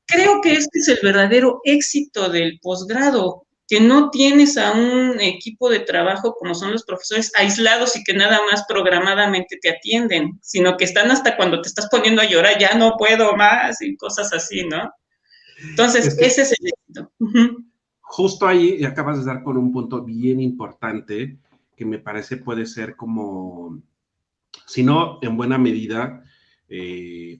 Creo que este es el verdadero éxito del posgrado, que no tienes a un equipo de trabajo como son los profesores aislados y que nada más programadamente te atienden, sino que están hasta cuando te estás poniendo a llorar, ya no puedo más, y cosas así, ¿no? Entonces, ese es el éxito. Justo ahí acabas de dar con un punto bien importante que me parece puede ser como, si no en buena medida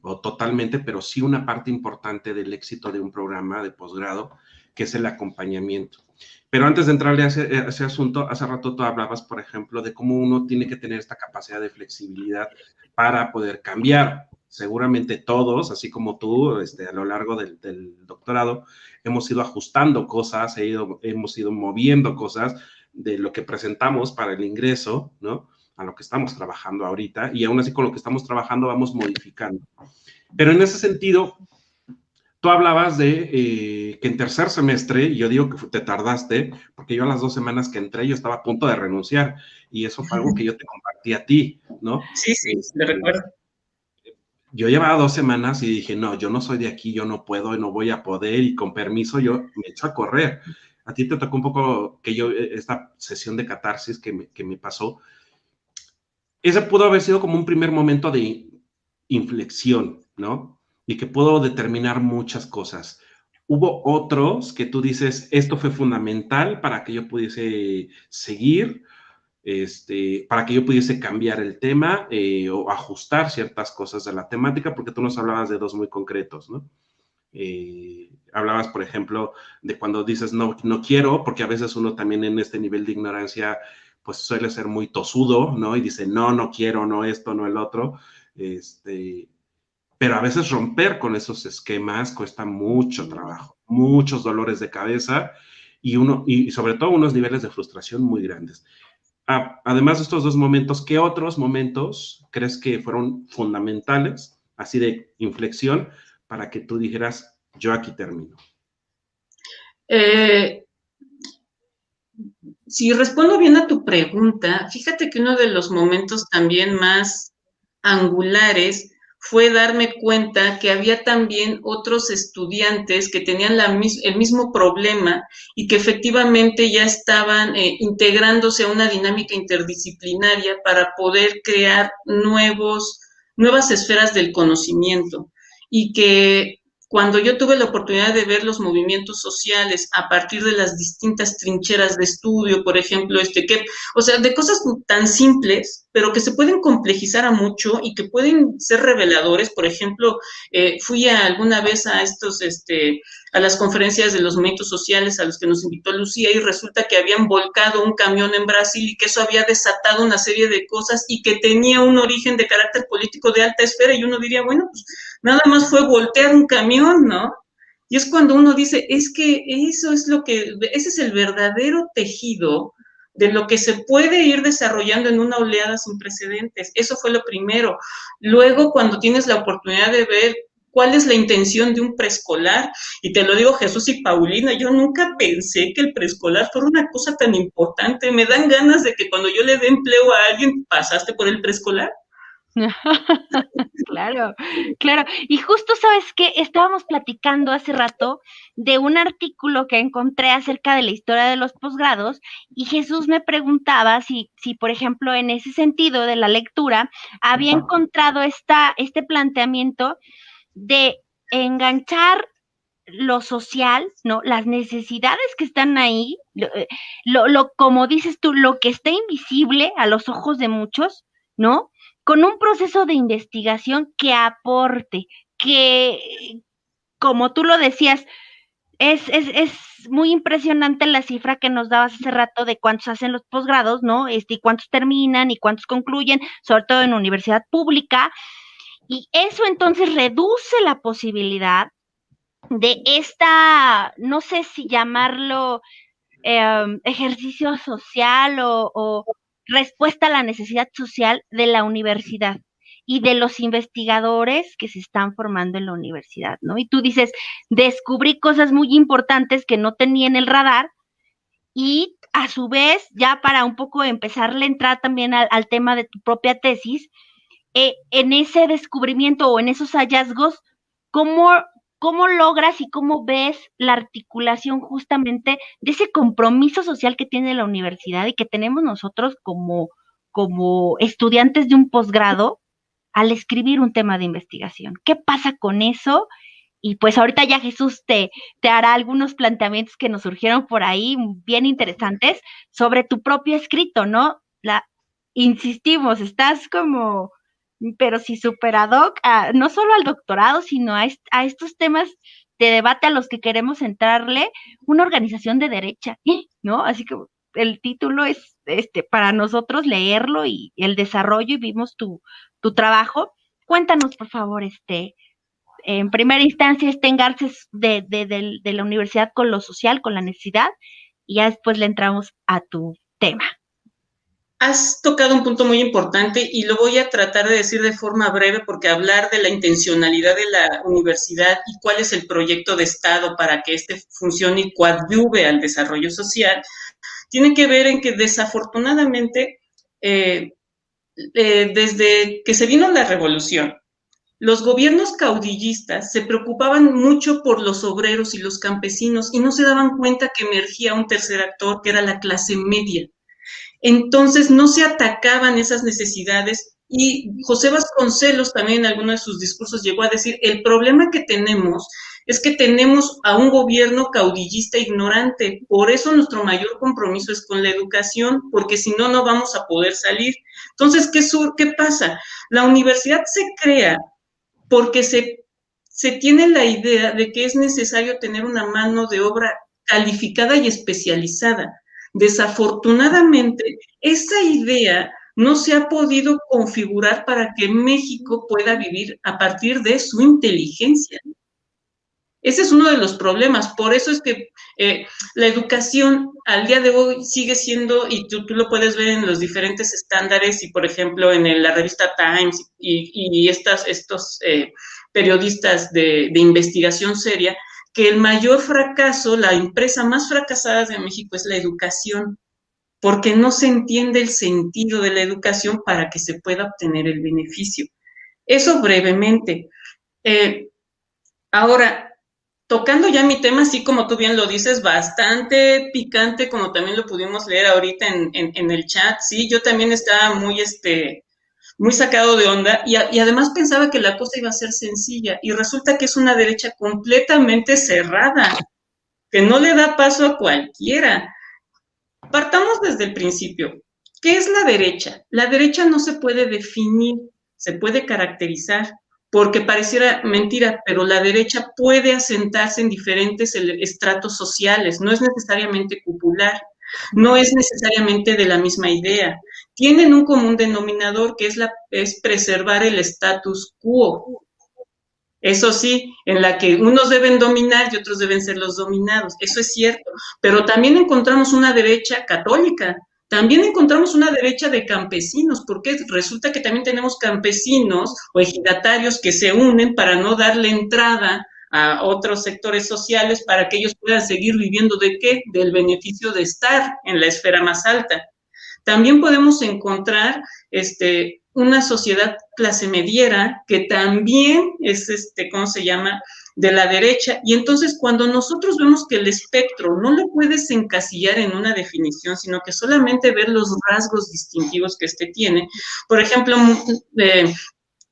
o totalmente, pero sí una parte importante del éxito de un programa de posgrado, que es el acompañamiento. Pero antes de entrarle a ese asunto, hace rato tú hablabas, por ejemplo, de cómo uno tiene que tener esta capacidad de flexibilidad para poder cambiar. Seguramente todos, así como tú, a lo largo del doctorado, hemos ido ajustando cosas, hemos ido moviendo cosas de lo que presentamos para el ingreso, ¿no?, a lo que estamos trabajando ahorita, y aún así con lo que estamos trabajando vamos modificando. Pero en ese sentido, tú hablabas de que en tercer semestre, y yo digo que te tardaste, porque yo a las 2 semanas que entré, yo estaba a punto de renunciar, y eso fue algo que yo te compartí a ti, ¿no? Sí, te recuerdo. yo llevaba 2 semanas y dije, no, yo no soy de aquí, yo no puedo, no voy a poder, y con permiso yo me echo a correr. A ti te tocó un poco que yo, esta sesión de catarsis que me pasó, ese pudo haber sido como un primer momento de inflexión, ¿no? Y que pudo determinar muchas cosas. Hubo otros que tú dices, esto fue fundamental para que yo pudiese seguir, para que yo pudiese cambiar el tema o ajustar ciertas cosas de la temática, porque tú nos hablabas de dos muy concretos, ¿no? Hablabas, por ejemplo, de cuando dices no, no quiero, porque a veces uno también en este nivel de ignorancia, pues suele ser muy tosudo, ¿no? Y dice, no, no quiero, no esto, no el otro. Pero a veces romper con esos esquemas cuesta mucho trabajo, muchos dolores de cabeza y sobre todo unos niveles de frustración muy grandes. Además de estos dos momentos, ¿qué otros momentos crees que fueron fundamentales, así de inflexión, para que tú dijeras, yo aquí termino? Si respondo bien a tu pregunta, fíjate que uno de los momentos también más angulares fue darme cuenta que había también otros estudiantes que tenían el mismo problema y que efectivamente ya estaban integrándose a una dinámica interdisciplinaria para poder crear nuevas esferas del conocimiento y que cuando yo tuve la oportunidad de ver los movimientos sociales a partir de las distintas trincheras de estudio, por ejemplo, o sea, de cosas tan simples, pero que se pueden complejizar a mucho y que pueden ser reveladores. Por ejemplo, fui alguna vez a a las conferencias de los movimientos sociales a los que nos invitó Lucía y resulta que habían volcado un camión en Brasil y que eso había desatado una serie de cosas y que tenía un origen de carácter político de alta esfera y uno diría, bueno, pues nada más fue voltear un camión, ¿no? Y es cuando uno dice, es que ese es el verdadero tejido de lo que se puede ir desarrollando en una oleada sin precedentes. Eso fue lo primero. Luego, cuando tienes la oportunidad de ver cuál es la intención de un preescolar, y te lo digo Jesús y Paulina, yo nunca pensé que el preescolar fuera una cosa tan importante. Me dan ganas de que cuando yo le dé empleo a alguien, ¿pasaste por el preescolar? Claro, claro. Y justo sabes que estábamos platicando hace rato de un artículo que encontré acerca de la historia de los posgrados y Jesús me preguntaba si, por ejemplo, en ese sentido de la lectura, había encontrado este planteamiento de enganchar lo social, ¿no? Las necesidades que están ahí, como dices tú, lo que está invisible a los ojos de muchos, ¿no? Con un proceso de investigación que aporte, que, como tú lo decías, es muy impresionante la cifra que nos dabas hace rato de cuántos hacen los posgrados, ¿no? Y cuántos terminan y cuántos concluyen, sobre todo en universidad pública, y eso entonces reduce la posibilidad de no sé si llamarlo ejercicio social o respuesta a la necesidad social de la universidad y de los investigadores que se están formando en la universidad, ¿no? Y tú dices, descubrí cosas muy importantes que no tenía en el radar y a su vez, ya para un poco empezarle a entrar también al tema de tu propia tesis, en ese descubrimiento o en esos hallazgos, ¿cómo logras y cómo ves la articulación justamente de ese compromiso social que tiene la universidad y que tenemos nosotros como estudiantes de un posgrado al escribir un tema de investigación? ¿Qué pasa con eso? Y pues ahorita ya Jesús te hará algunos planteamientos que nos surgieron por ahí bien interesantes sobre tu propio escrito, ¿no? Insistimos, estás como pero sí super ad hoc, no solo al doctorado, sino a estos temas de debate a los que queremos entrarle, una organización de derecha, ¿no? Así que el título es para nosotros leerlo y el desarrollo y vimos tu trabajo. Cuéntanos, por favor, en primera instancia, engarce de la universidad con lo social, con la necesidad, y ya después le entramos a tu tema. Has tocado un punto muy importante y lo voy a tratar de decir de forma breve porque hablar de la intencionalidad de la universidad y cuál es el proyecto de Estado para que funcione y coadyuve al desarrollo social, tiene que ver en que desafortunadamente desde que se vino la revolución los gobiernos caudillistas se preocupaban mucho por los obreros y los campesinos y no se daban cuenta que emergía un tercer actor, que era la clase media. Entonces no se atacaban esas necesidades y José Vasconcelos también en alguno de sus discursos llegó a decir, el problema que tenemos es que tenemos a un gobierno caudillista ignorante, por eso nuestro mayor compromiso es con la educación, porque si no, no vamos a poder salir. Entonces, ¿qué pasa? La universidad se crea porque se tiene la idea de que es necesario tener una mano de obra calificada y especializada. Desafortunadamente, esa idea no se ha podido configurar para que México pueda vivir a partir de su inteligencia. Ese es uno de los problemas, por eso es que la educación al día de hoy sigue siendo, y tú lo puedes ver en los diferentes estándares, y por ejemplo en la revista Times y estos periodistas de investigación seria, que el mayor fracaso, la empresa más fracasada de México es la educación, porque no se entiende el sentido de la educación para que se pueda obtener el beneficio. Eso brevemente. Ahora, tocando ya mi tema, así como tú bien lo dices, bastante picante, como también lo pudimos leer ahorita en el chat, sí, yo también estaba muy sacado de onda y además pensaba que la cosa iba a ser sencilla y resulta que es una derecha completamente cerrada, que no le da paso a cualquiera. Partamos desde el principio. ¿Qué es la derecha? La derecha no se puede definir, se puede caracterizar, porque pareciera mentira, pero la derecha puede asentarse en diferentes estratos sociales, no es necesariamente popular, no es necesariamente de la misma idea. Tienen un común denominador que es preservar el status quo. Eso sí, en la que unos deben dominar y otros deben ser los dominados, eso es cierto, pero también encontramos una derecha católica, también encontramos una derecha de campesinos, porque resulta que también tenemos campesinos o ejidatarios que se unen para no darle entrada a otros sectores sociales para que ellos puedan seguir viviendo ¿de qué? Del beneficio de estar en la esfera más alta. También podemos encontrar una sociedad clase mediera que también es, ¿cómo se llama?, de la derecha. Y entonces cuando nosotros vemos que el espectro no lo puedes encasillar en una definición, sino que solamente ver los rasgos distintivos que tiene. Por ejemplo,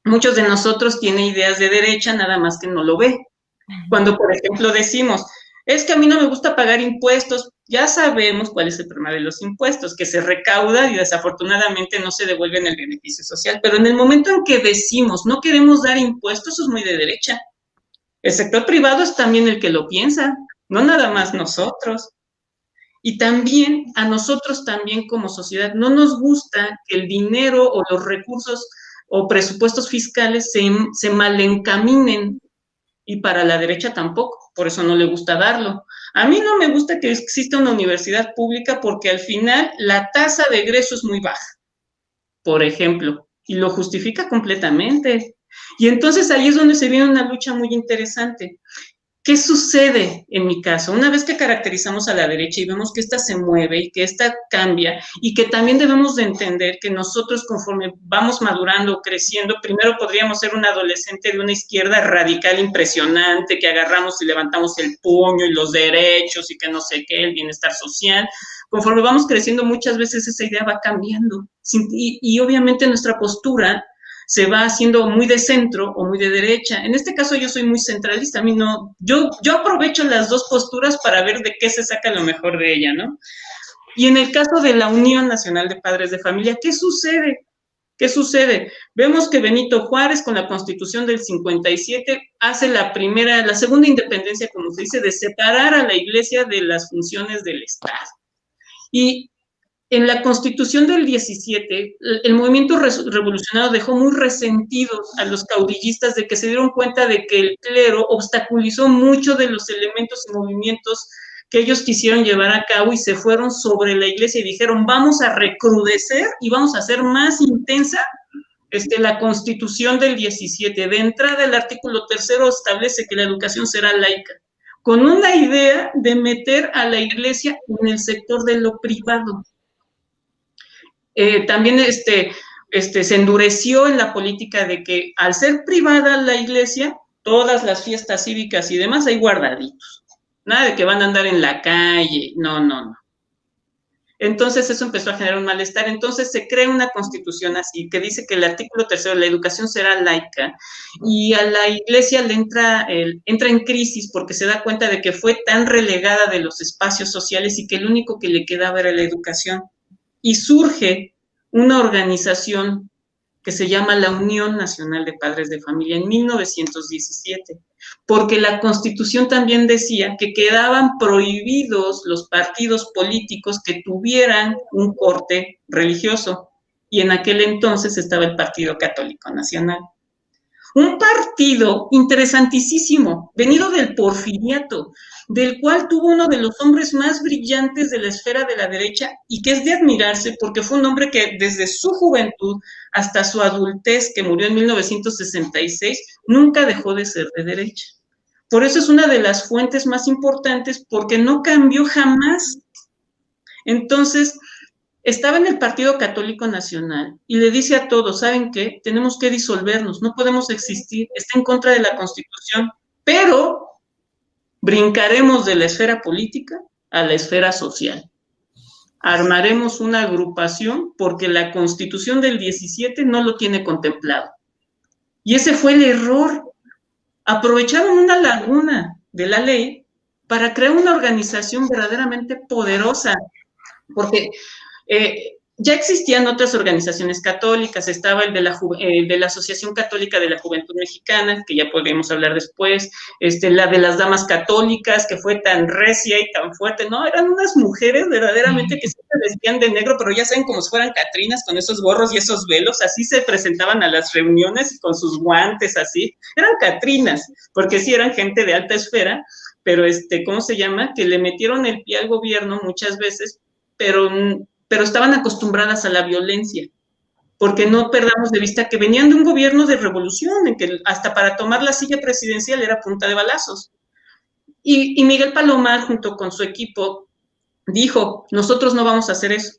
muchos de nosotros tienen ideas de derecha, nada más que no lo ve. Cuando, por ejemplo, decimos, es que a mí no me gusta pagar impuestos, ya sabemos cuál es el problema de los impuestos, que se recauda y desafortunadamente no se devuelven el beneficio social. Pero en el momento en que decimos, no queremos dar impuestos, eso es muy de derecha. El sector privado es también el que lo piensa, no nada más nosotros. Y también, a nosotros también como sociedad, no nos gusta que el dinero o los recursos o presupuestos fiscales se malencaminen. Y para la derecha tampoco, por eso no le gusta darlo. A mí no me gusta que exista una universidad pública porque al final la tasa de egreso es muy baja, por ejemplo, y lo justifica completamente. Y entonces ahí es donde se viene una lucha muy interesante. ¿Qué sucede en mi caso? Una vez que caracterizamos a la derecha y vemos que ésta se mueve y que ésta cambia y que también debemos de entender que nosotros conforme vamos madurando, creciendo, primero podríamos ser un adolescente de una izquierda radical impresionante, que agarramos y levantamos el puño y los derechos y que no sé qué, el bienestar social. Conforme vamos creciendo, muchas veces esa idea va cambiando y obviamente nuestra postura se va haciendo muy de centro o muy de derecha. En este caso yo soy muy centralista, a mí no, yo aprovecho las dos posturas para ver de qué se saca lo mejor de ella, ¿no? Y en el caso de la Unión Nacional de Padres de Familia, ¿qué sucede? ¿Qué sucede? Vemos que Benito Juárez con la Constitución del 57 hace la segunda independencia, como se dice, de separar a la Iglesia de las funciones del Estado. Y en la Constitución del 17, el movimiento revolucionario dejó muy resentidos a los caudillistas de que se dieron cuenta de que el clero obstaculizó mucho de los elementos y movimientos que ellos quisieron llevar a cabo y se fueron sobre la iglesia y dijeron, vamos a recrudecer y vamos a hacer más intensa la Constitución del 17. De entrada, el artículo 3º establece que la educación será laica, con una idea de meter a la iglesia en el sector de lo privado. También se endureció en la política de que al ser privada la iglesia, todas las fiestas cívicas y demás hay guardaditos. Nada de que van a andar en la calle, no, no, no. Entonces eso empezó a generar un malestar. Entonces se crea una constitución así, que dice que el artículo 3, la educación será laica, y a la iglesia le entra en crisis porque se da cuenta de que fue tan relegada de los espacios sociales y que lo único que le quedaba era la educación. Y surge una organización que se llama la Unión Nacional de Padres de Familia en 1917, porque la Constitución también decía que quedaban prohibidos los partidos políticos que tuvieran un corte religioso, y en aquel entonces estaba el Partido Católico Nacional. Un partido interesantísimo, venido del porfiriato, del cual tuvo uno de los hombres más brillantes de la esfera de la derecha y que es de admirarse porque fue un hombre que desde su juventud hasta su adultez, que murió en 1966, nunca dejó de ser de derecha. Por eso es una de las fuentes más importantes porque no cambió jamás. Entonces, estaba en el Partido Católico Nacional y le dice a todos, ¿saben qué? Tenemos que disolvernos, no podemos existir, está en contra de la Constitución, pero brincaremos de la esfera política a la esfera social. Armaremos una agrupación porque la Constitución del 17 no lo tiene contemplado. Y ese fue el error. Aprovecharon una laguna de la ley para crear una organización verdaderamente poderosa, porque ya existían otras organizaciones católicas, estaba el de la Asociación Católica de la Juventud Mexicana, que ya podríamos hablar después, la de las Damas Católicas, que fue tan recia y tan fuerte, ¿no? Eran unas mujeres verdaderamente que siempre vestían de negro, pero ya saben, como si fueran catrinas, con esos gorros y esos velos, así se presentaban a las reuniones con sus guantes, así, eran catrinas, porque sí eran gente de alta esfera, pero ¿cómo se llama? Que le metieron el pie al gobierno muchas veces, pero estaban acostumbradas a la violencia, porque no perdamos de vista que venían de un gobierno de revolución, en que hasta para tomar la silla presidencial era punta de balazos. Y Miguel Palomar, junto con su equipo, dijo, nosotros no vamos a hacer eso.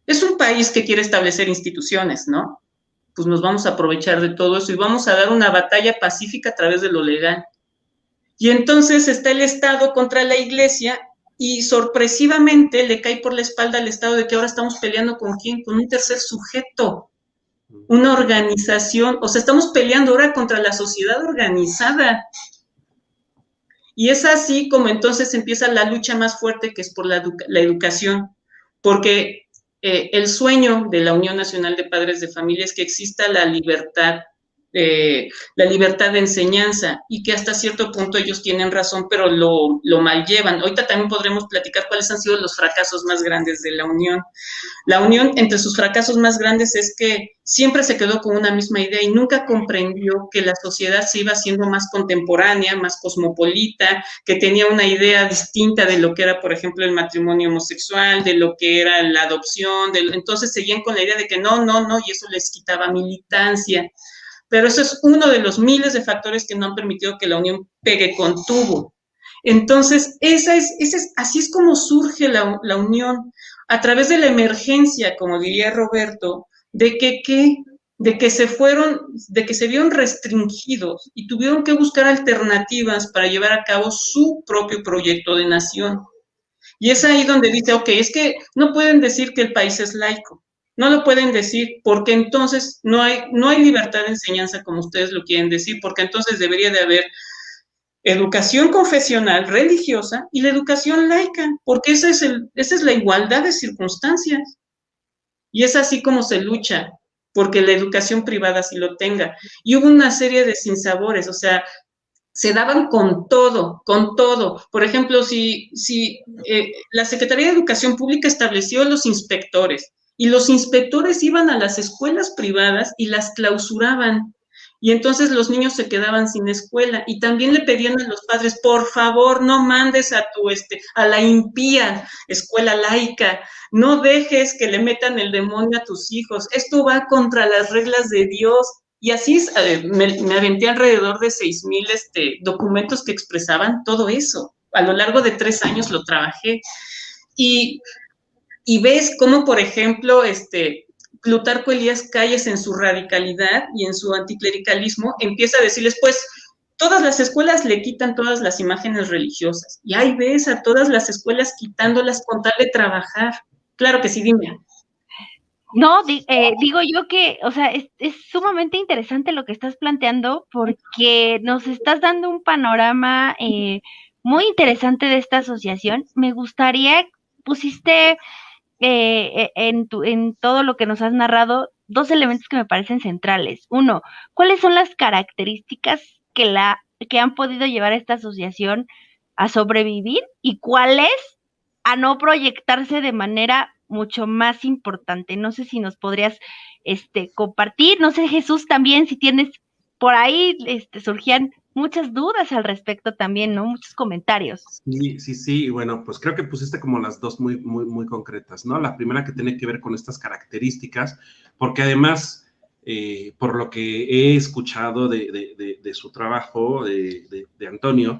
Es un país que quiere establecer instituciones, ¿no? Pues nos vamos a aprovechar de todo eso y vamos a dar una batalla pacífica a través de lo legal. Y entonces está el Estado contra la Iglesia, y sorpresivamente le cae por la espalda al Estado de que ahora estamos peleando ¿con quién? Con un tercer sujeto, una organización, o sea, estamos peleando ahora contra la sociedad organizada. Y es así como entonces empieza la lucha más fuerte, que es por la educación, porque el sueño de la Unión Nacional de Padres de Familia es que exista la libertad de enseñanza, y que hasta cierto punto ellos tienen razón, pero lo mal llevan. Ahorita también podremos platicar cuáles han sido los fracasos más grandes de la Unión. La Unión, entre sus fracasos más grandes, es que siempre se quedó con una misma idea y nunca comprendió que la sociedad se iba haciendo más contemporánea, más cosmopolita, que tenía una idea distinta de lo que era, por ejemplo, el matrimonio homosexual, de lo que era la adopción, entonces seguían con la idea de que no, y eso les quitaba militancia. Pero eso es uno de los miles de factores que no han permitido que la Unión pegue con tubo. Entonces, así es como surge la Unión, a través de la emergencia, como diría Roberto, de que se vieron restringidos y tuvieron que buscar alternativas para llevar a cabo su propio proyecto de nación. Y es ahí donde dice, ok, es que no pueden decir que el país es laico. No lo pueden decir porque entonces no hay libertad de enseñanza como ustedes lo quieren decir, porque entonces debería de haber educación confesional, religiosa, y la educación laica, porque esa es la igualdad de circunstancias. Y es así como se lucha, porque la educación privada sí lo tenga. Y hubo una serie de sinsabores, o sea, se daban con todo. Por ejemplo, si la Secretaría de Educación Pública estableció los inspectores, y los inspectores iban a las escuelas privadas y las clausuraban, y entonces los niños se quedaban sin escuela, y también le pedían a los padres, por favor, no mandes a la impía escuela laica, no dejes que le metan el demonio a tus hijos, esto va contra las reglas de Dios. Y así me aventé alrededor de 6,000 documentos que expresaban todo eso. A lo largo de 3 años lo trabajé. Y ves cómo, por ejemplo, Plutarco Elías Calles, en su radicalidad y en su anticlericalismo, empieza a decirles, pues, todas las escuelas le quitan todas las imágenes religiosas, y ahí ves a todas las escuelas quitándolas con tal de trabajar. Claro que sí, dime. No, digo yo que, o sea, es sumamente interesante lo que estás planteando porque nos estás dando un panorama muy interesante de esta asociación. Me gustaría, pusiste en todo lo que nos has narrado, dos elementos que me parecen centrales. Uno, ¿cuáles son las características que han podido llevar a esta asociación a sobrevivir y cuáles a no proyectarse de manera mucho más importante? No sé si nos podrías compartir, no sé, Jesús, también si tienes por ahí, surgían muchas dudas al respecto también, ¿no? Muchos comentarios. Sí, y bueno, pues creo que pusiste como las dos muy concretas, ¿no? La primera que tiene que ver con estas características, porque además, por lo que he escuchado de su trabajo, de Antonio,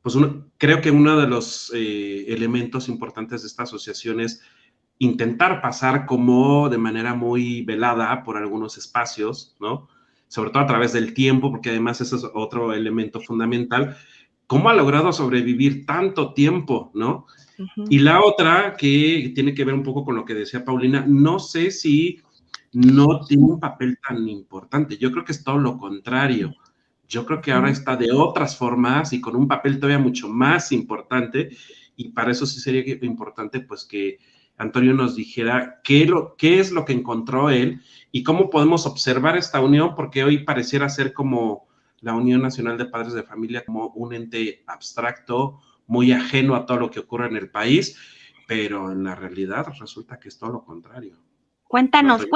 pues creo que uno de los elementos importantes de esta asociación es intentar pasar como de manera muy velada por algunos espacios, ¿no? Sobre todo a través del tiempo, porque además ese es otro elemento fundamental. ¿Cómo ha logrado sobrevivir tanto tiempo, no? Uh-huh. Y la otra, que tiene que ver un poco con lo que decía Paulina, no sé si no tiene un papel tan importante. Yo creo que es todo lo contrario. Yo creo que ahora está de otras formas y con un papel todavía mucho más importante, y para eso sí sería importante pues que Antonio nos dijera qué es lo que encontró él y cómo podemos observar esta unión, porque hoy pareciera ser como la Unión Nacional de Padres de Familia como un ente abstracto, muy ajeno a todo lo que ocurre en el país, pero en la realidad resulta que es todo lo contrario. Cuéntanos,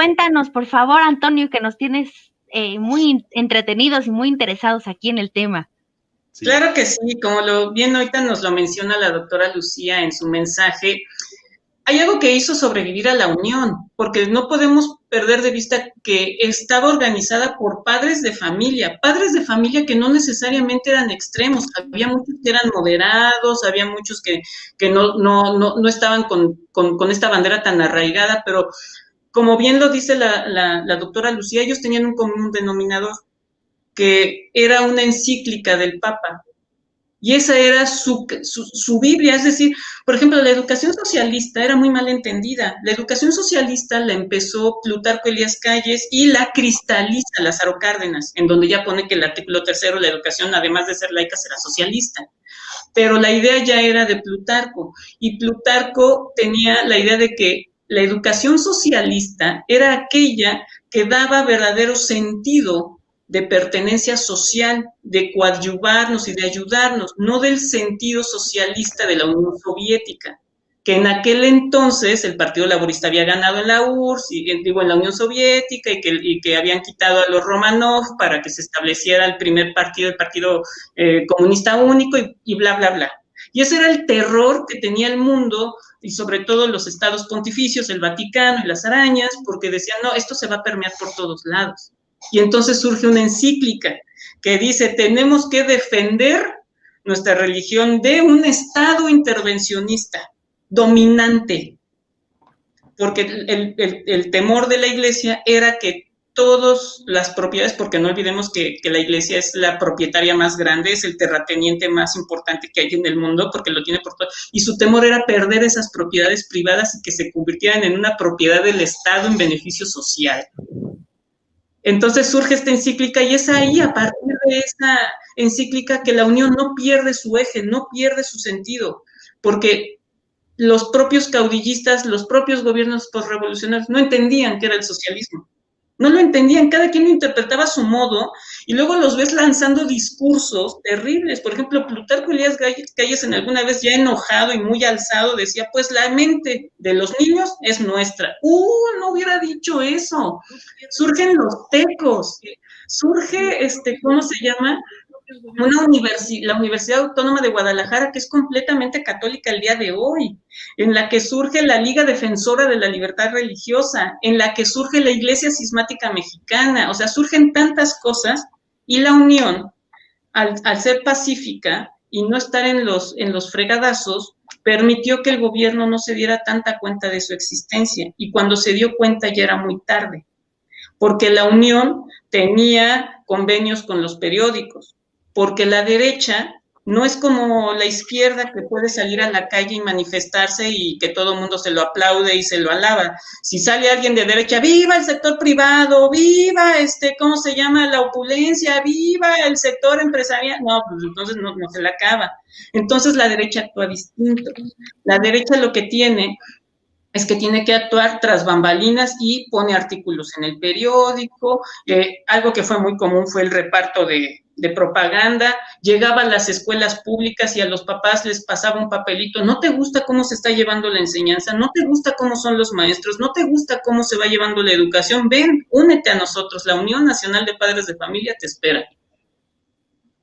por favor, Antonio, que nos tienes muy entretenidos y muy interesados aquí en el tema. Sí. Claro que sí, como bien ahorita nos lo menciona la doctora Lucía en su mensaje, hay algo que hizo sobrevivir a la Unión, porque no podemos perder de vista que estaba organizada por padres de familia que no necesariamente eran extremos, había muchos que eran moderados, había muchos que no estaban con esta bandera tan arraigada, pero como bien lo dice la doctora Lucía, ellos tenían un común denominador, que era una encíclica del Papa. Y esa era su Biblia, es decir, por ejemplo, la educación socialista era muy mal entendida. La educación socialista la empezó Plutarco Elías Calles y la cristaliza Lázaro Cárdenas, en donde ya pone que el artículo 3, la educación, además de ser laica, será socialista. Pero la idea ya era de Plutarco, y Plutarco tenía la idea de que la educación socialista era aquella que daba verdadero sentido de pertenencia social, de coadyuvarnos y de ayudarnos, no del sentido socialista de la Unión Soviética, que en aquel entonces el Partido Laborista había ganado en la URSS, en la Unión Soviética, y que habían quitado a los Romanov para que se estableciera el primer partido, el Partido Comunista Único, y bla, bla, bla. Y ese era el terror que tenía el mundo, y sobre todo los estados pontificios, el Vaticano y las arañas, porque decían, no, esto se va a permear por todos lados. Y entonces surge una encíclica que dice, tenemos que defender nuestra religión de un Estado intervencionista, dominante, porque el temor de la Iglesia era que todas las propiedades, porque no olvidemos que la Iglesia es la propietaria más grande, es el terrateniente más importante que hay en el mundo, porque lo tiene por todo, y su temor era perder esas propiedades privadas y que se convirtieran en una propiedad del Estado en beneficio social. Entonces surge esta encíclica, y es ahí, a partir de esa encíclica, que la Unión no pierde su eje, no pierde su sentido, porque los propios caudillistas, los propios gobiernos postrevolucionarios no entendían qué era el socialismo. No lo entendían, cada quien lo interpretaba a su modo, y luego los ves lanzando discursos terribles. Por ejemplo, Plutarco Elías Calles, en alguna vez ya enojado y muy alzado, decía, pues la mente de los niños es nuestra. No hubiera dicho eso. Surgen los tecos, surge, ¿cómo se llama? La Universidad Autónoma de Guadalajara, que es completamente católica el día de hoy, en la que surge la Liga Defensora de la Libertad Religiosa, en la que surge la Iglesia Cismática Mexicana, o sea, surgen tantas cosas, y la Unión, al ser pacífica y no estar en los fregadazos, permitió que el gobierno no se diera tanta cuenta de su existencia, y cuando se dio cuenta ya era muy tarde, porque la Unión tenía convenios con los periódicos, porque la derecha no es como la izquierda, que puede salir a la calle y manifestarse y que todo el mundo se lo aplaude y se lo alaba. Si sale alguien de derecha, ¡viva el sector privado! ¡Viva, ¿cómo se llama? La opulencia, ¡viva el sector empresarial! No, pues entonces no se la acaba. Entonces la derecha actúa distinto. La derecha lo que tiene es que tiene que actuar tras bambalinas y pone artículos en el periódico. Algo que fue muy común fue el reparto de propaganda. Llegaba a las escuelas públicas y a los papás les pasaba un papelito: ¿no te gusta cómo se está llevando la enseñanza? ¿No te gusta cómo son los maestros? ¿No te gusta cómo se va llevando la educación? Ven, únete a nosotros, la Unión Nacional de Padres de Familia te espera.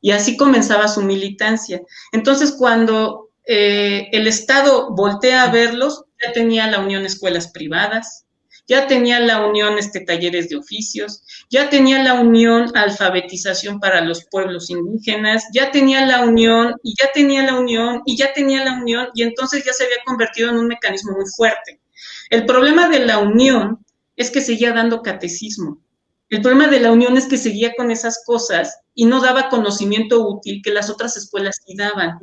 Y así comenzaba su militancia. Entonces, cuando el Estado voltea a verlos, ya tenía la Unión escuelas privadas, ya tenía la Unión talleres de oficios, ya tenía la Unión alfabetización para los pueblos indígenas, ya tenía la Unión, y ya tenía la Unión, y ya tenía la Unión, y entonces ya se había convertido en un mecanismo muy fuerte. El problema de la Unión es que seguía dando catecismo. El problema de la Unión es que seguía con esas cosas y no daba conocimiento útil que las otras escuelas sí daban.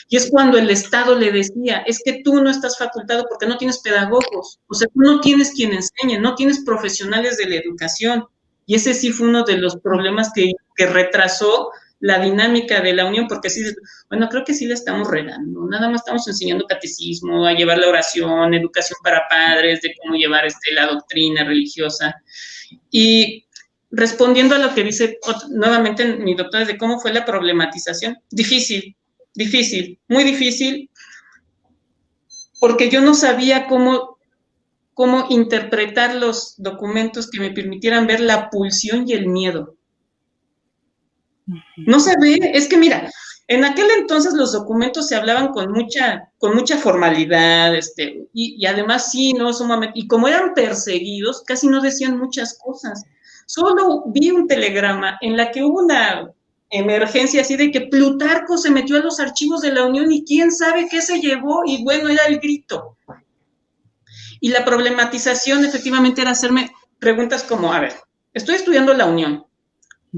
Y es cuando el Estado le decía: es que tú no estás facultado porque no tienes pedagogos, o sea, tú no tienes quien enseñe, no tienes profesionales de la educación. Y ese sí fue uno de los problemas que retrasó la dinámica de la Unión, porque sí, bueno, creo que sí le estamos regando, nada más estamos enseñando catecismo, a llevar la oración, educación para padres, de cómo llevar la doctrina religiosa. Y respondiendo a lo que dice nuevamente mi doctora de cómo fue la problematización, difícil, muy difícil, porque yo no sabía cómo interpretar los documentos que me permitieran ver la pulsión y el miedo. No se ve, es que mira, en aquel entonces los documentos se hablaban con mucha formalidad, y además sí, no, sumamente, y como eran perseguidos, casi no decían muchas cosas. Solo vi un telegrama en la que hubo una emergencia así de que Plutarco se metió a los archivos de la Unión y quién sabe qué se llevó, y bueno, era el grito. Y la problematización efectivamente era hacerme preguntas como: a ver, estoy estudiando la Unión,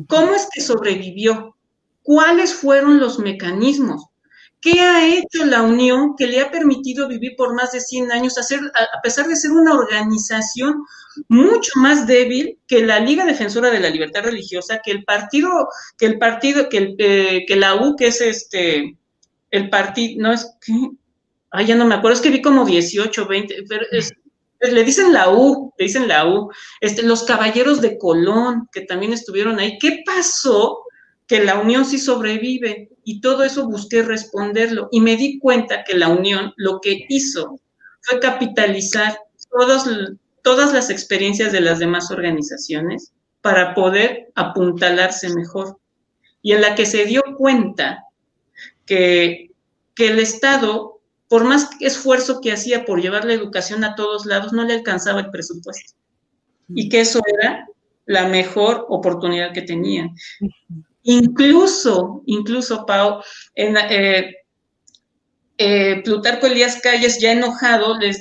¿cómo es que sobrevivió? ¿Cuáles fueron los mecanismos? ¿Qué ha hecho la Unión que le ha permitido vivir por más de 100 años, a pesar de ser una organización mucho más débil que la Liga Defensora de la Libertad Religiosa, que la U, que es el partido, no es que, ya no me acuerdo, es que vi como 18, 20, pero le dicen la U, los Caballeros de Colón, que también estuvieron ahí. ¿Qué pasó? Que la Unión sí sobrevive, y todo eso busqué responderlo, y me di cuenta que la Unión lo que hizo fue capitalizar todas las experiencias de las demás organizaciones para poder apuntalarse mejor, y en la que se dio cuenta que el Estado, por más esfuerzo que hacía por llevar la educación a todos lados, no le alcanzaba el presupuesto, y que eso era la mejor oportunidad que tenían. Incluso, Pau, Plutarco Elías Calles, ya enojado, le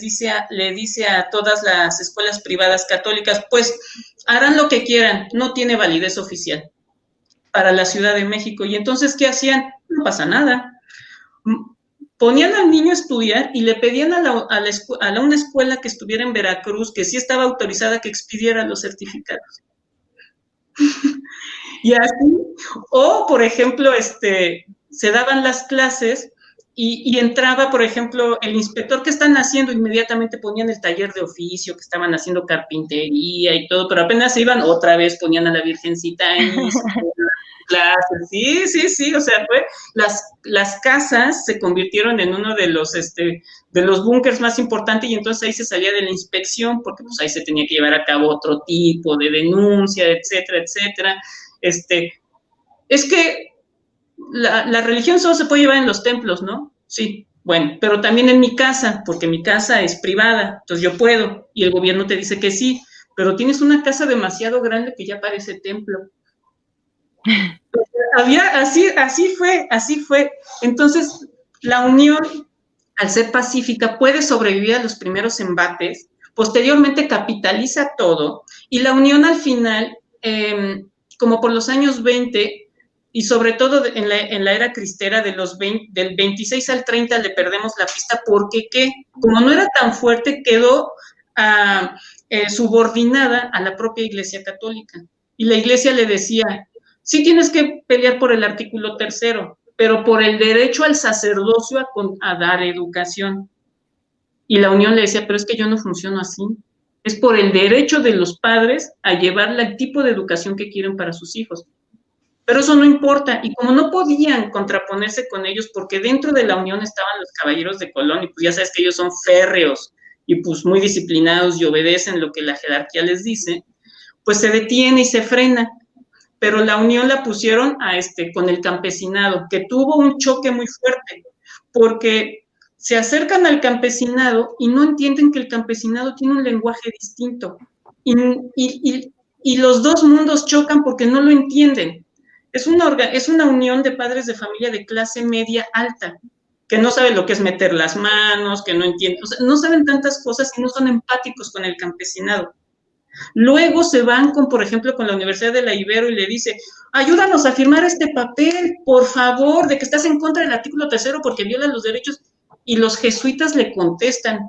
dice a todas las escuelas privadas católicas: pues harán lo que quieran, no tiene validez oficial para la Ciudad de México. Y entonces, ¿qué hacían? No pasa nada. Ponían al niño a estudiar y le pedían a una escuela que estuviera en Veracruz, que sí estaba autorizada, que expidiera los certificados. Y así, o por ejemplo, se daban las clases y entraba, por ejemplo, el inspector: ¿qué están haciendo? Inmediatamente ponían el taller de oficio, que estaban haciendo carpintería y todo, pero apenas se iban, otra vez ponían a la Virgencita ahí, clases, sí, o sea, las casas se convirtieron en uno de los búnkers más importantes, y entonces ahí se salía de la inspección, porque pues ahí se tenía que llevar a cabo otro tipo de denuncia, etcétera, etcétera. Es que la religión solo se puede llevar en los templos, ¿no? Sí, bueno, pero también en mi casa, porque mi casa es privada, entonces yo puedo, y el gobierno te dice que sí, pero tienes una casa demasiado grande que ya parece templo. Así fue. Entonces, la Unión al ser pacífica, puede sobrevivir a los primeros embates, posteriormente capitaliza todo, y la Unión al final, como por los años 20, y sobre todo en la era cristera del 26 al 30 le perdemos la pista, porque como no era tan fuerte, quedó subordinada a la propia Iglesia Católica. Y la Iglesia le decía, sí tienes que pelear por el artículo 3º, pero por el derecho al sacerdocio a dar educación. Y la Unión le decía, pero es que yo no funciono así. Es por el derecho de los padres a llevarle el tipo de educación que quieren para sus hijos. Pero eso no importa, y como no podían contraponerse con ellos, porque dentro de la Unión estaban los caballeros de Colón, y pues ya sabes que ellos son férreos, y pues muy disciplinados, y obedecen lo que la jerarquía les dice, pues se detiene y se frena. Pero la Unión la pusieron con el campesinado, que tuvo un choque muy fuerte, porque se acercan al campesinado y no entienden que el campesinado tiene un lenguaje distinto, y los dos mundos chocan porque no lo entienden. Es una unión de padres de familia de clase media alta, que no saben lo que es meter las manos, que no entienden, o sea, no saben tantas cosas y no son empáticos con el campesinado. Luego se van por ejemplo, con la Universidad de la Ibero y le dice, ayúdanos a firmar este papel, por favor, de que estás en contra del artículo 3º porque viola los derechos. Y los jesuitas le contestan,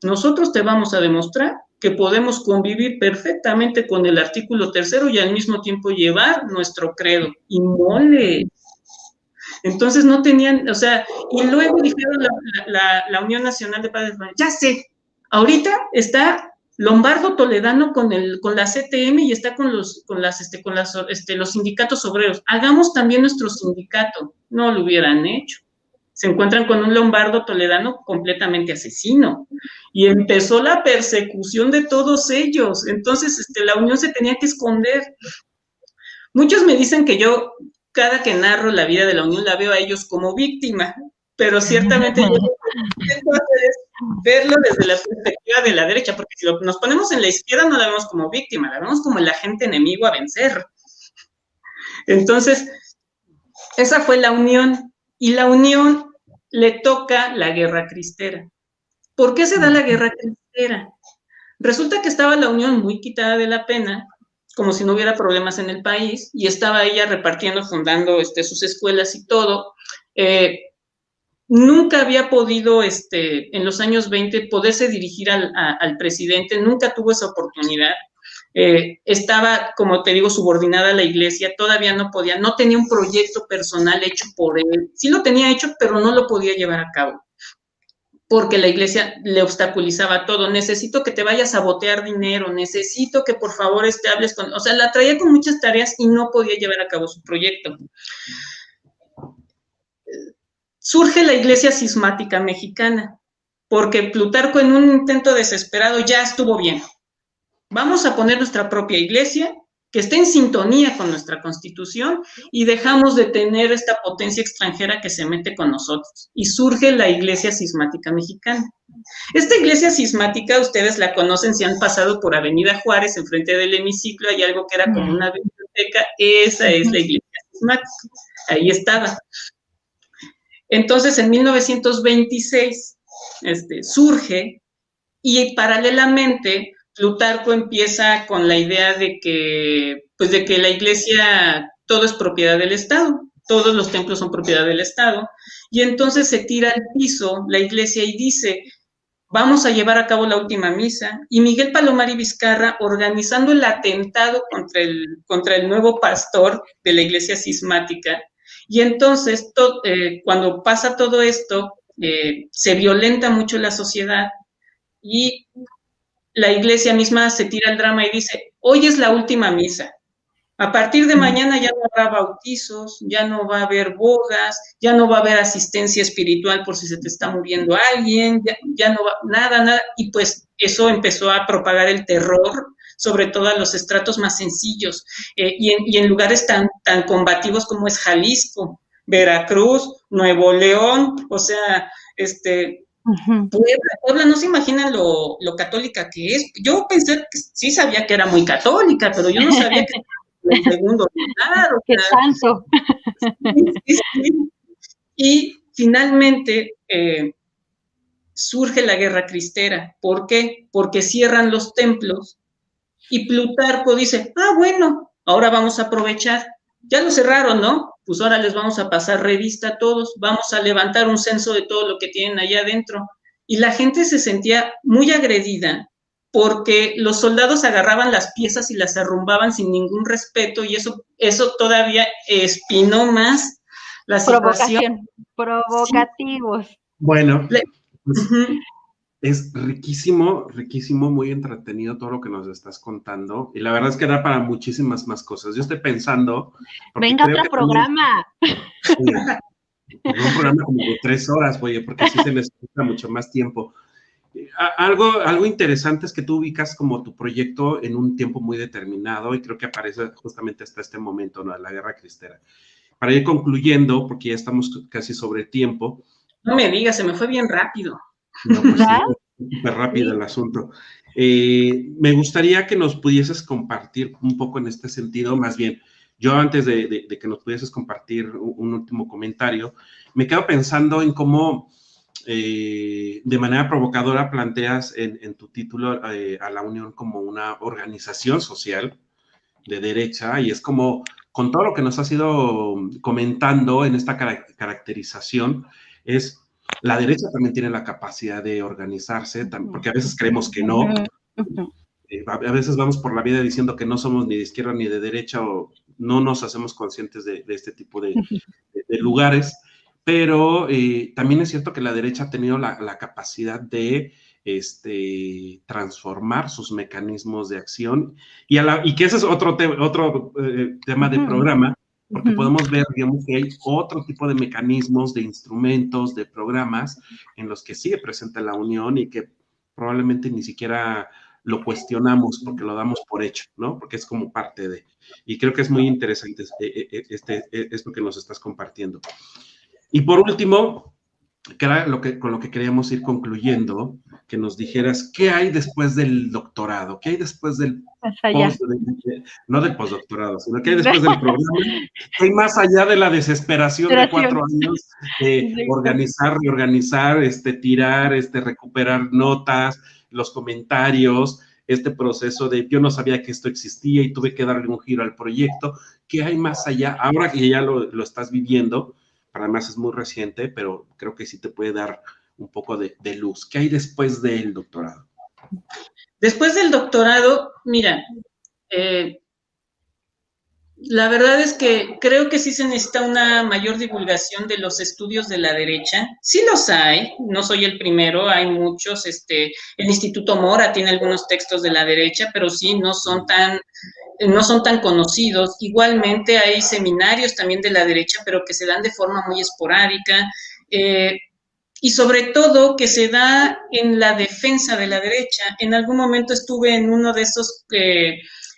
nosotros te vamos a demostrar que podemos convivir perfectamente con el artículo 3º y al mismo tiempo llevar nuestro credo. Y mole. Entonces no tenían, o sea, y luego dijeron la Unión Nacional de Padres de Familia, ya sé, ahorita está Lombardo Toledano con la CTM y está con los sindicatos obreros. Hagamos también nuestro sindicato. No lo hubieran hecho. Se encuentran con un Lombardo Toledano completamente asesino. Y empezó la persecución de todos ellos. Entonces, la Unión se tenía que esconder. Muchos me dicen que yo, cada que narro la vida de la Unión, la veo a ellos como víctima, pero ciertamente yo intento verlo desde la perspectiva de la derecha, porque si nos ponemos en la izquierda no la vemos como víctima, la vemos como el agente enemigo a vencer. Entonces, esa fue la Unión. Y la Unión le toca la Guerra Cristera. ¿Por qué se da la Guerra Cristera? Resulta que estaba la Unión muy quitada de la pena, como si no hubiera problemas en el país, y estaba ella repartiendo, fundando sus escuelas y todo. Nunca había podido, en los años 20, poderse dirigir al presidente, nunca tuvo esa oportunidad. Estaba, como te digo, subordinada a la Iglesia, todavía no podía, no tenía un proyecto personal hecho por él, sí lo tenía hecho, pero no lo podía llevar a cabo, porque la Iglesia le obstaculizaba todo. Necesito que te vayas a botear dinero, necesito que por favor hables con, o sea, la traía con muchas tareas y no podía llevar a cabo su proyecto. Surge la Iglesia Cismática Mexicana, porque Plutarco, en un intento desesperado, ya estuvo bien. Vamos a poner nuestra propia iglesia, que esté en sintonía con nuestra Constitución, y dejamos de tener esta potencia extranjera que se mete con nosotros. Y surge la Iglesia Cismática Mexicana. Esta iglesia cismática, ustedes la conocen si han pasado por Avenida Juárez, enfrente del hemiciclo, hay algo que era como una biblioteca, esa es la Iglesia Cismática, ahí estaba. Entonces, en 1926, surge, y paralelamente Plutarco empieza con la idea de que la Iglesia, todo es propiedad del Estado, todos los templos son propiedad del Estado, y entonces se tira al piso la Iglesia y dice, vamos a llevar a cabo la última misa, y Miguel Palomar y Vizcarra, organizando el atentado contra el nuevo pastor de la Iglesia Cismática, y entonces, cuando pasa todo esto, se violenta mucho la sociedad, y la Iglesia misma se tira al drama y dice, hoy es la última misa, a partir de mañana ya no habrá bautizos, ya no va a haber bodas, ya no va a haber asistencia espiritual por si se te está muriendo alguien, ya no va, nada, y pues eso empezó a propagar el terror, sobre todo a los estratos más sencillos, y en lugares tan combativos como es Jalisco, Veracruz, Nuevo León, o sea, Puebla, no se imaginan lo católica que es. Yo pensé que sí sabía que era muy católica, pero yo no sabía que era en segundo lugar. ¡Qué santo! Sí. Y finalmente surge la guerra cristera. ¿Por qué? Porque cierran los templos y Plutarco dice, bueno, ahora vamos a aprovechar. Ya lo cerraron, ¿no? Pues ahora les vamos a pasar revista a todos, vamos a levantar un censo de todo lo que tienen allá adentro. Y la gente se sentía muy agredida porque los soldados agarraban las piezas y las arrumbaban sin ningún respeto, y eso todavía espinó más la situación. Provocativos. Sí. Bueno, pues, es riquísimo, riquísimo, muy entretenido todo lo que nos estás contando, y la verdad es que da para muchísimas más cosas. Yo estoy pensando... Venga, otro programa. Un programa como de 3 horas, oye, porque así se necesita mucho más tiempo. Algo interesante es que tú ubicas como tu proyecto en un tiempo muy determinado, y creo que aparece justamente hasta este momento, ¿no?, de la Guerra Cristera. Para ir concluyendo, porque ya estamos casi sobre tiempo. No me digas, se me fue bien rápido. No, pues sí, súper rápido el asunto. Me gustaría que nos pudieses compartir un poco en este sentido, más bien, yo antes de que nos pudieses compartir un último comentario, me quedo pensando en cómo de manera provocadora planteas en tu título a la Unión como una organización social de derecha, y es como, con todo lo que nos has ido comentando en esta caracterización, es la derecha también tiene la capacidad de organizarse, porque a veces creemos que no. A veces vamos por la vida diciendo que no somos ni de izquierda ni de derecha, o no nos hacemos conscientes de este tipo de lugares, pero también es cierto que la derecha ha tenido la capacidad de transformar sus mecanismos de acción, y que ese es otro tema de programa, porque podemos ver, digamos, que hay otro tipo de mecanismos, de instrumentos, de programas en los que sigue presente la Unión y que probablemente ni siquiera lo cuestionamos porque lo damos por hecho, ¿no? Porque es como parte de... Y creo que es muy interesante esto que nos estás compartiendo. Y por último, que era con lo que queríamos ir concluyendo, que nos dijeras, ¿qué hay después del doctorado? ¿Qué hay después del no del postdoctorado, sino qué hay después del programa? ¿Qué hay más allá de la desesperación de 4 años de organizar, reorganizar, tirar, recuperar notas, los comentarios, este proceso de yo no sabía que esto existía y tuve que darle un giro al proyecto? ¿Qué hay más allá? Ahora que ya lo estás viviendo, además es muy reciente, pero creo que sí te puede dar un poco de luz. ¿Qué hay después del doctorado? Después del doctorado, mira, la verdad es que creo que sí se necesita una mayor divulgación de los estudios de la derecha. Sí los hay, no soy el primero, hay muchos. El Instituto Mora tiene algunos textos de la derecha, pero sí no son tan conocidos. Igualmente hay seminarios también de la derecha, pero que se dan de forma muy esporádica, y sobre todo que se da en la defensa de la derecha. En algún momento estuve en uno de esos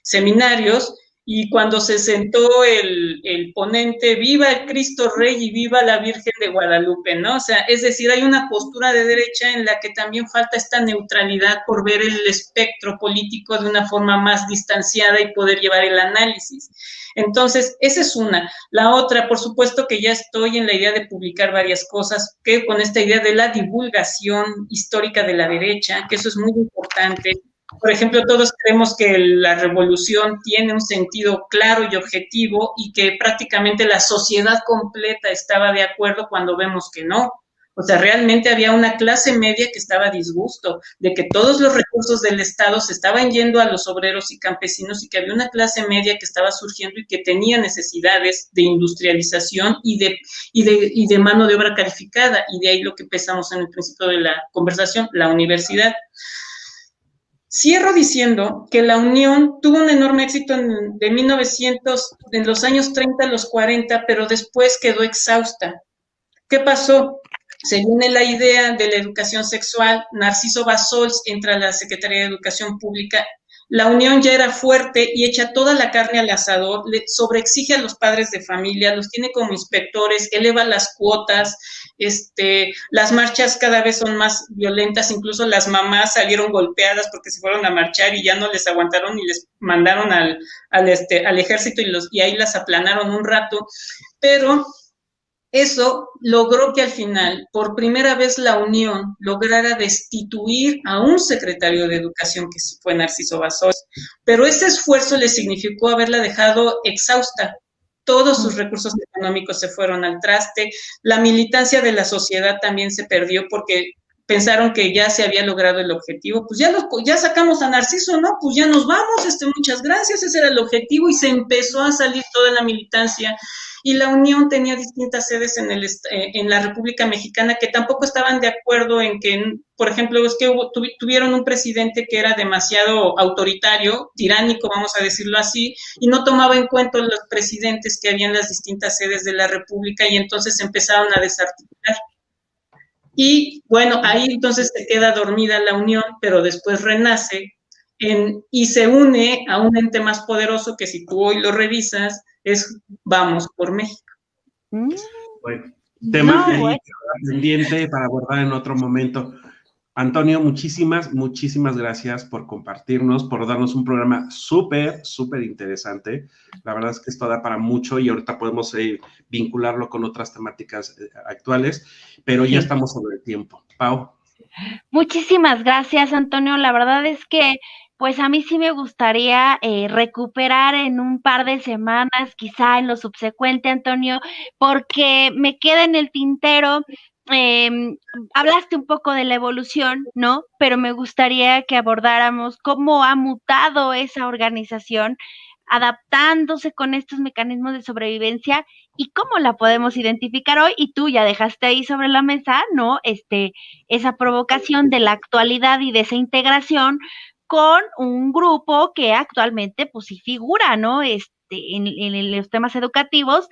seminarios, y cuando se sentó el ponente, viva el Cristo Rey y viva la Virgen de Guadalupe, ¿no? O sea, es decir, hay una postura de derecha en la que también falta esta neutralidad por ver el espectro político de una forma más distanciada y poder llevar el análisis. Entonces, esa es una. La otra, por supuesto que ya estoy en la idea de publicar varias cosas, que con esta idea de la divulgación histórica de la derecha, que eso es muy importante. Por ejemplo, todos creemos que la revolución tiene un sentido claro y objetivo, y que prácticamente la sociedad completa estaba de acuerdo, cuando vemos que no. O sea, realmente había una clase media que estaba a disgusto de que todos los recursos del Estado se estaban yendo a los obreros y campesinos, y que había una clase media que estaba surgiendo y que tenía necesidades de industrialización y de mano de obra calificada. Y de ahí lo que empezamos en el principio de la conversación, la universidad. Cierro diciendo que la Unión tuvo un enorme éxito en los años 30 a los 40, pero después quedó exhausta. ¿Qué pasó? Se viene la idea de la educación sexual, Narciso Bassols entra a la Secretaría de Educación Pública, la Unión ya era fuerte y echa toda la carne al asador, le sobreexige a los padres de familia, los tiene como inspectores, eleva las cuotas, las marchas cada vez son más violentas, incluso las mamás salieron golpeadas porque se fueron a marchar y ya no les aguantaron y les mandaron al ejército, y ahí las aplanaron un rato, pero eso logró que al final, por primera vez, la Unión lograra destituir a un secretario de Educación, que sí fue Narciso Bassols, pero ese esfuerzo le significó haberla dejado exhausta. Todos sus recursos económicos se fueron al traste, la militancia de la sociedad también se perdió porque pensaron que ya se había logrado el objetivo, pues ya sacamos a Narciso, ¿no? Pues ya nos vamos, muchas gracias, ese era el objetivo, y se empezó a salir toda la militancia, y la Unión tenía distintas sedes en la República Mexicana que tampoco estaban de acuerdo en que, por ejemplo, es que tuvieron un presidente que era demasiado autoritario, tiránico, vamos a decirlo así, y no tomaba en cuenta los presidentes que había en las distintas sedes de la República, y entonces empezaron a desarticular. Y bueno, ahí entonces se queda dormida la Unión, pero después renace y se une a un ente más poderoso que, si tú hoy lo revisas, es Vamos por México. Bueno, tema pendiente para abordar en otro momento. Antonio, muchísimas gracias por compartirnos, por darnos un programa súper interesante. La verdad es que esto da para mucho y ahorita podemos vincularlo con otras temáticas actuales, pero ya estamos sobre el tiempo. Pau. Muchísimas gracias, Antonio. La verdad es que, pues a mí sí me gustaría recuperar en un par de semanas, quizá en lo subsecuente, Antonio, porque me queda en el tintero. Hablaste un poco de la evolución, ¿no? Pero me gustaría que abordáramos cómo ha mutado esa organización, adaptándose con estos mecanismos de sobrevivencia y cómo la podemos identificar hoy. Y tú ya dejaste ahí sobre la mesa, ¿no? Esa provocación de la actualidad y de esa integración con un grupo que actualmente pues sí figura, ¿no? En los temas educativos.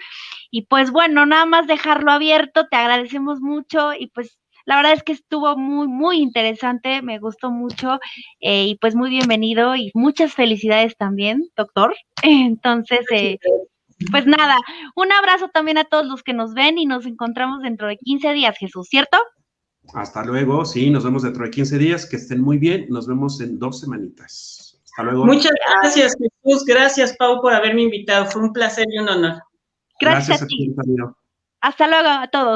Y pues bueno, nada más dejarlo abierto, te agradecemos mucho y pues la verdad es que estuvo muy interesante, me gustó mucho y pues muy bienvenido y muchas felicidades también, doctor. Entonces, pues nada, un abrazo también a todos los que nos ven y nos encontramos dentro de 15 días, Jesús, ¿cierto? Hasta luego, sí, nos vemos dentro de 15 días, que estén muy bien, nos vemos en 2 semanitas. Hasta luego. Muchas gracias, Jesús, gracias, Pau, por haberme invitado, fue un placer y un honor. Gracias a ti. Hasta luego a todos.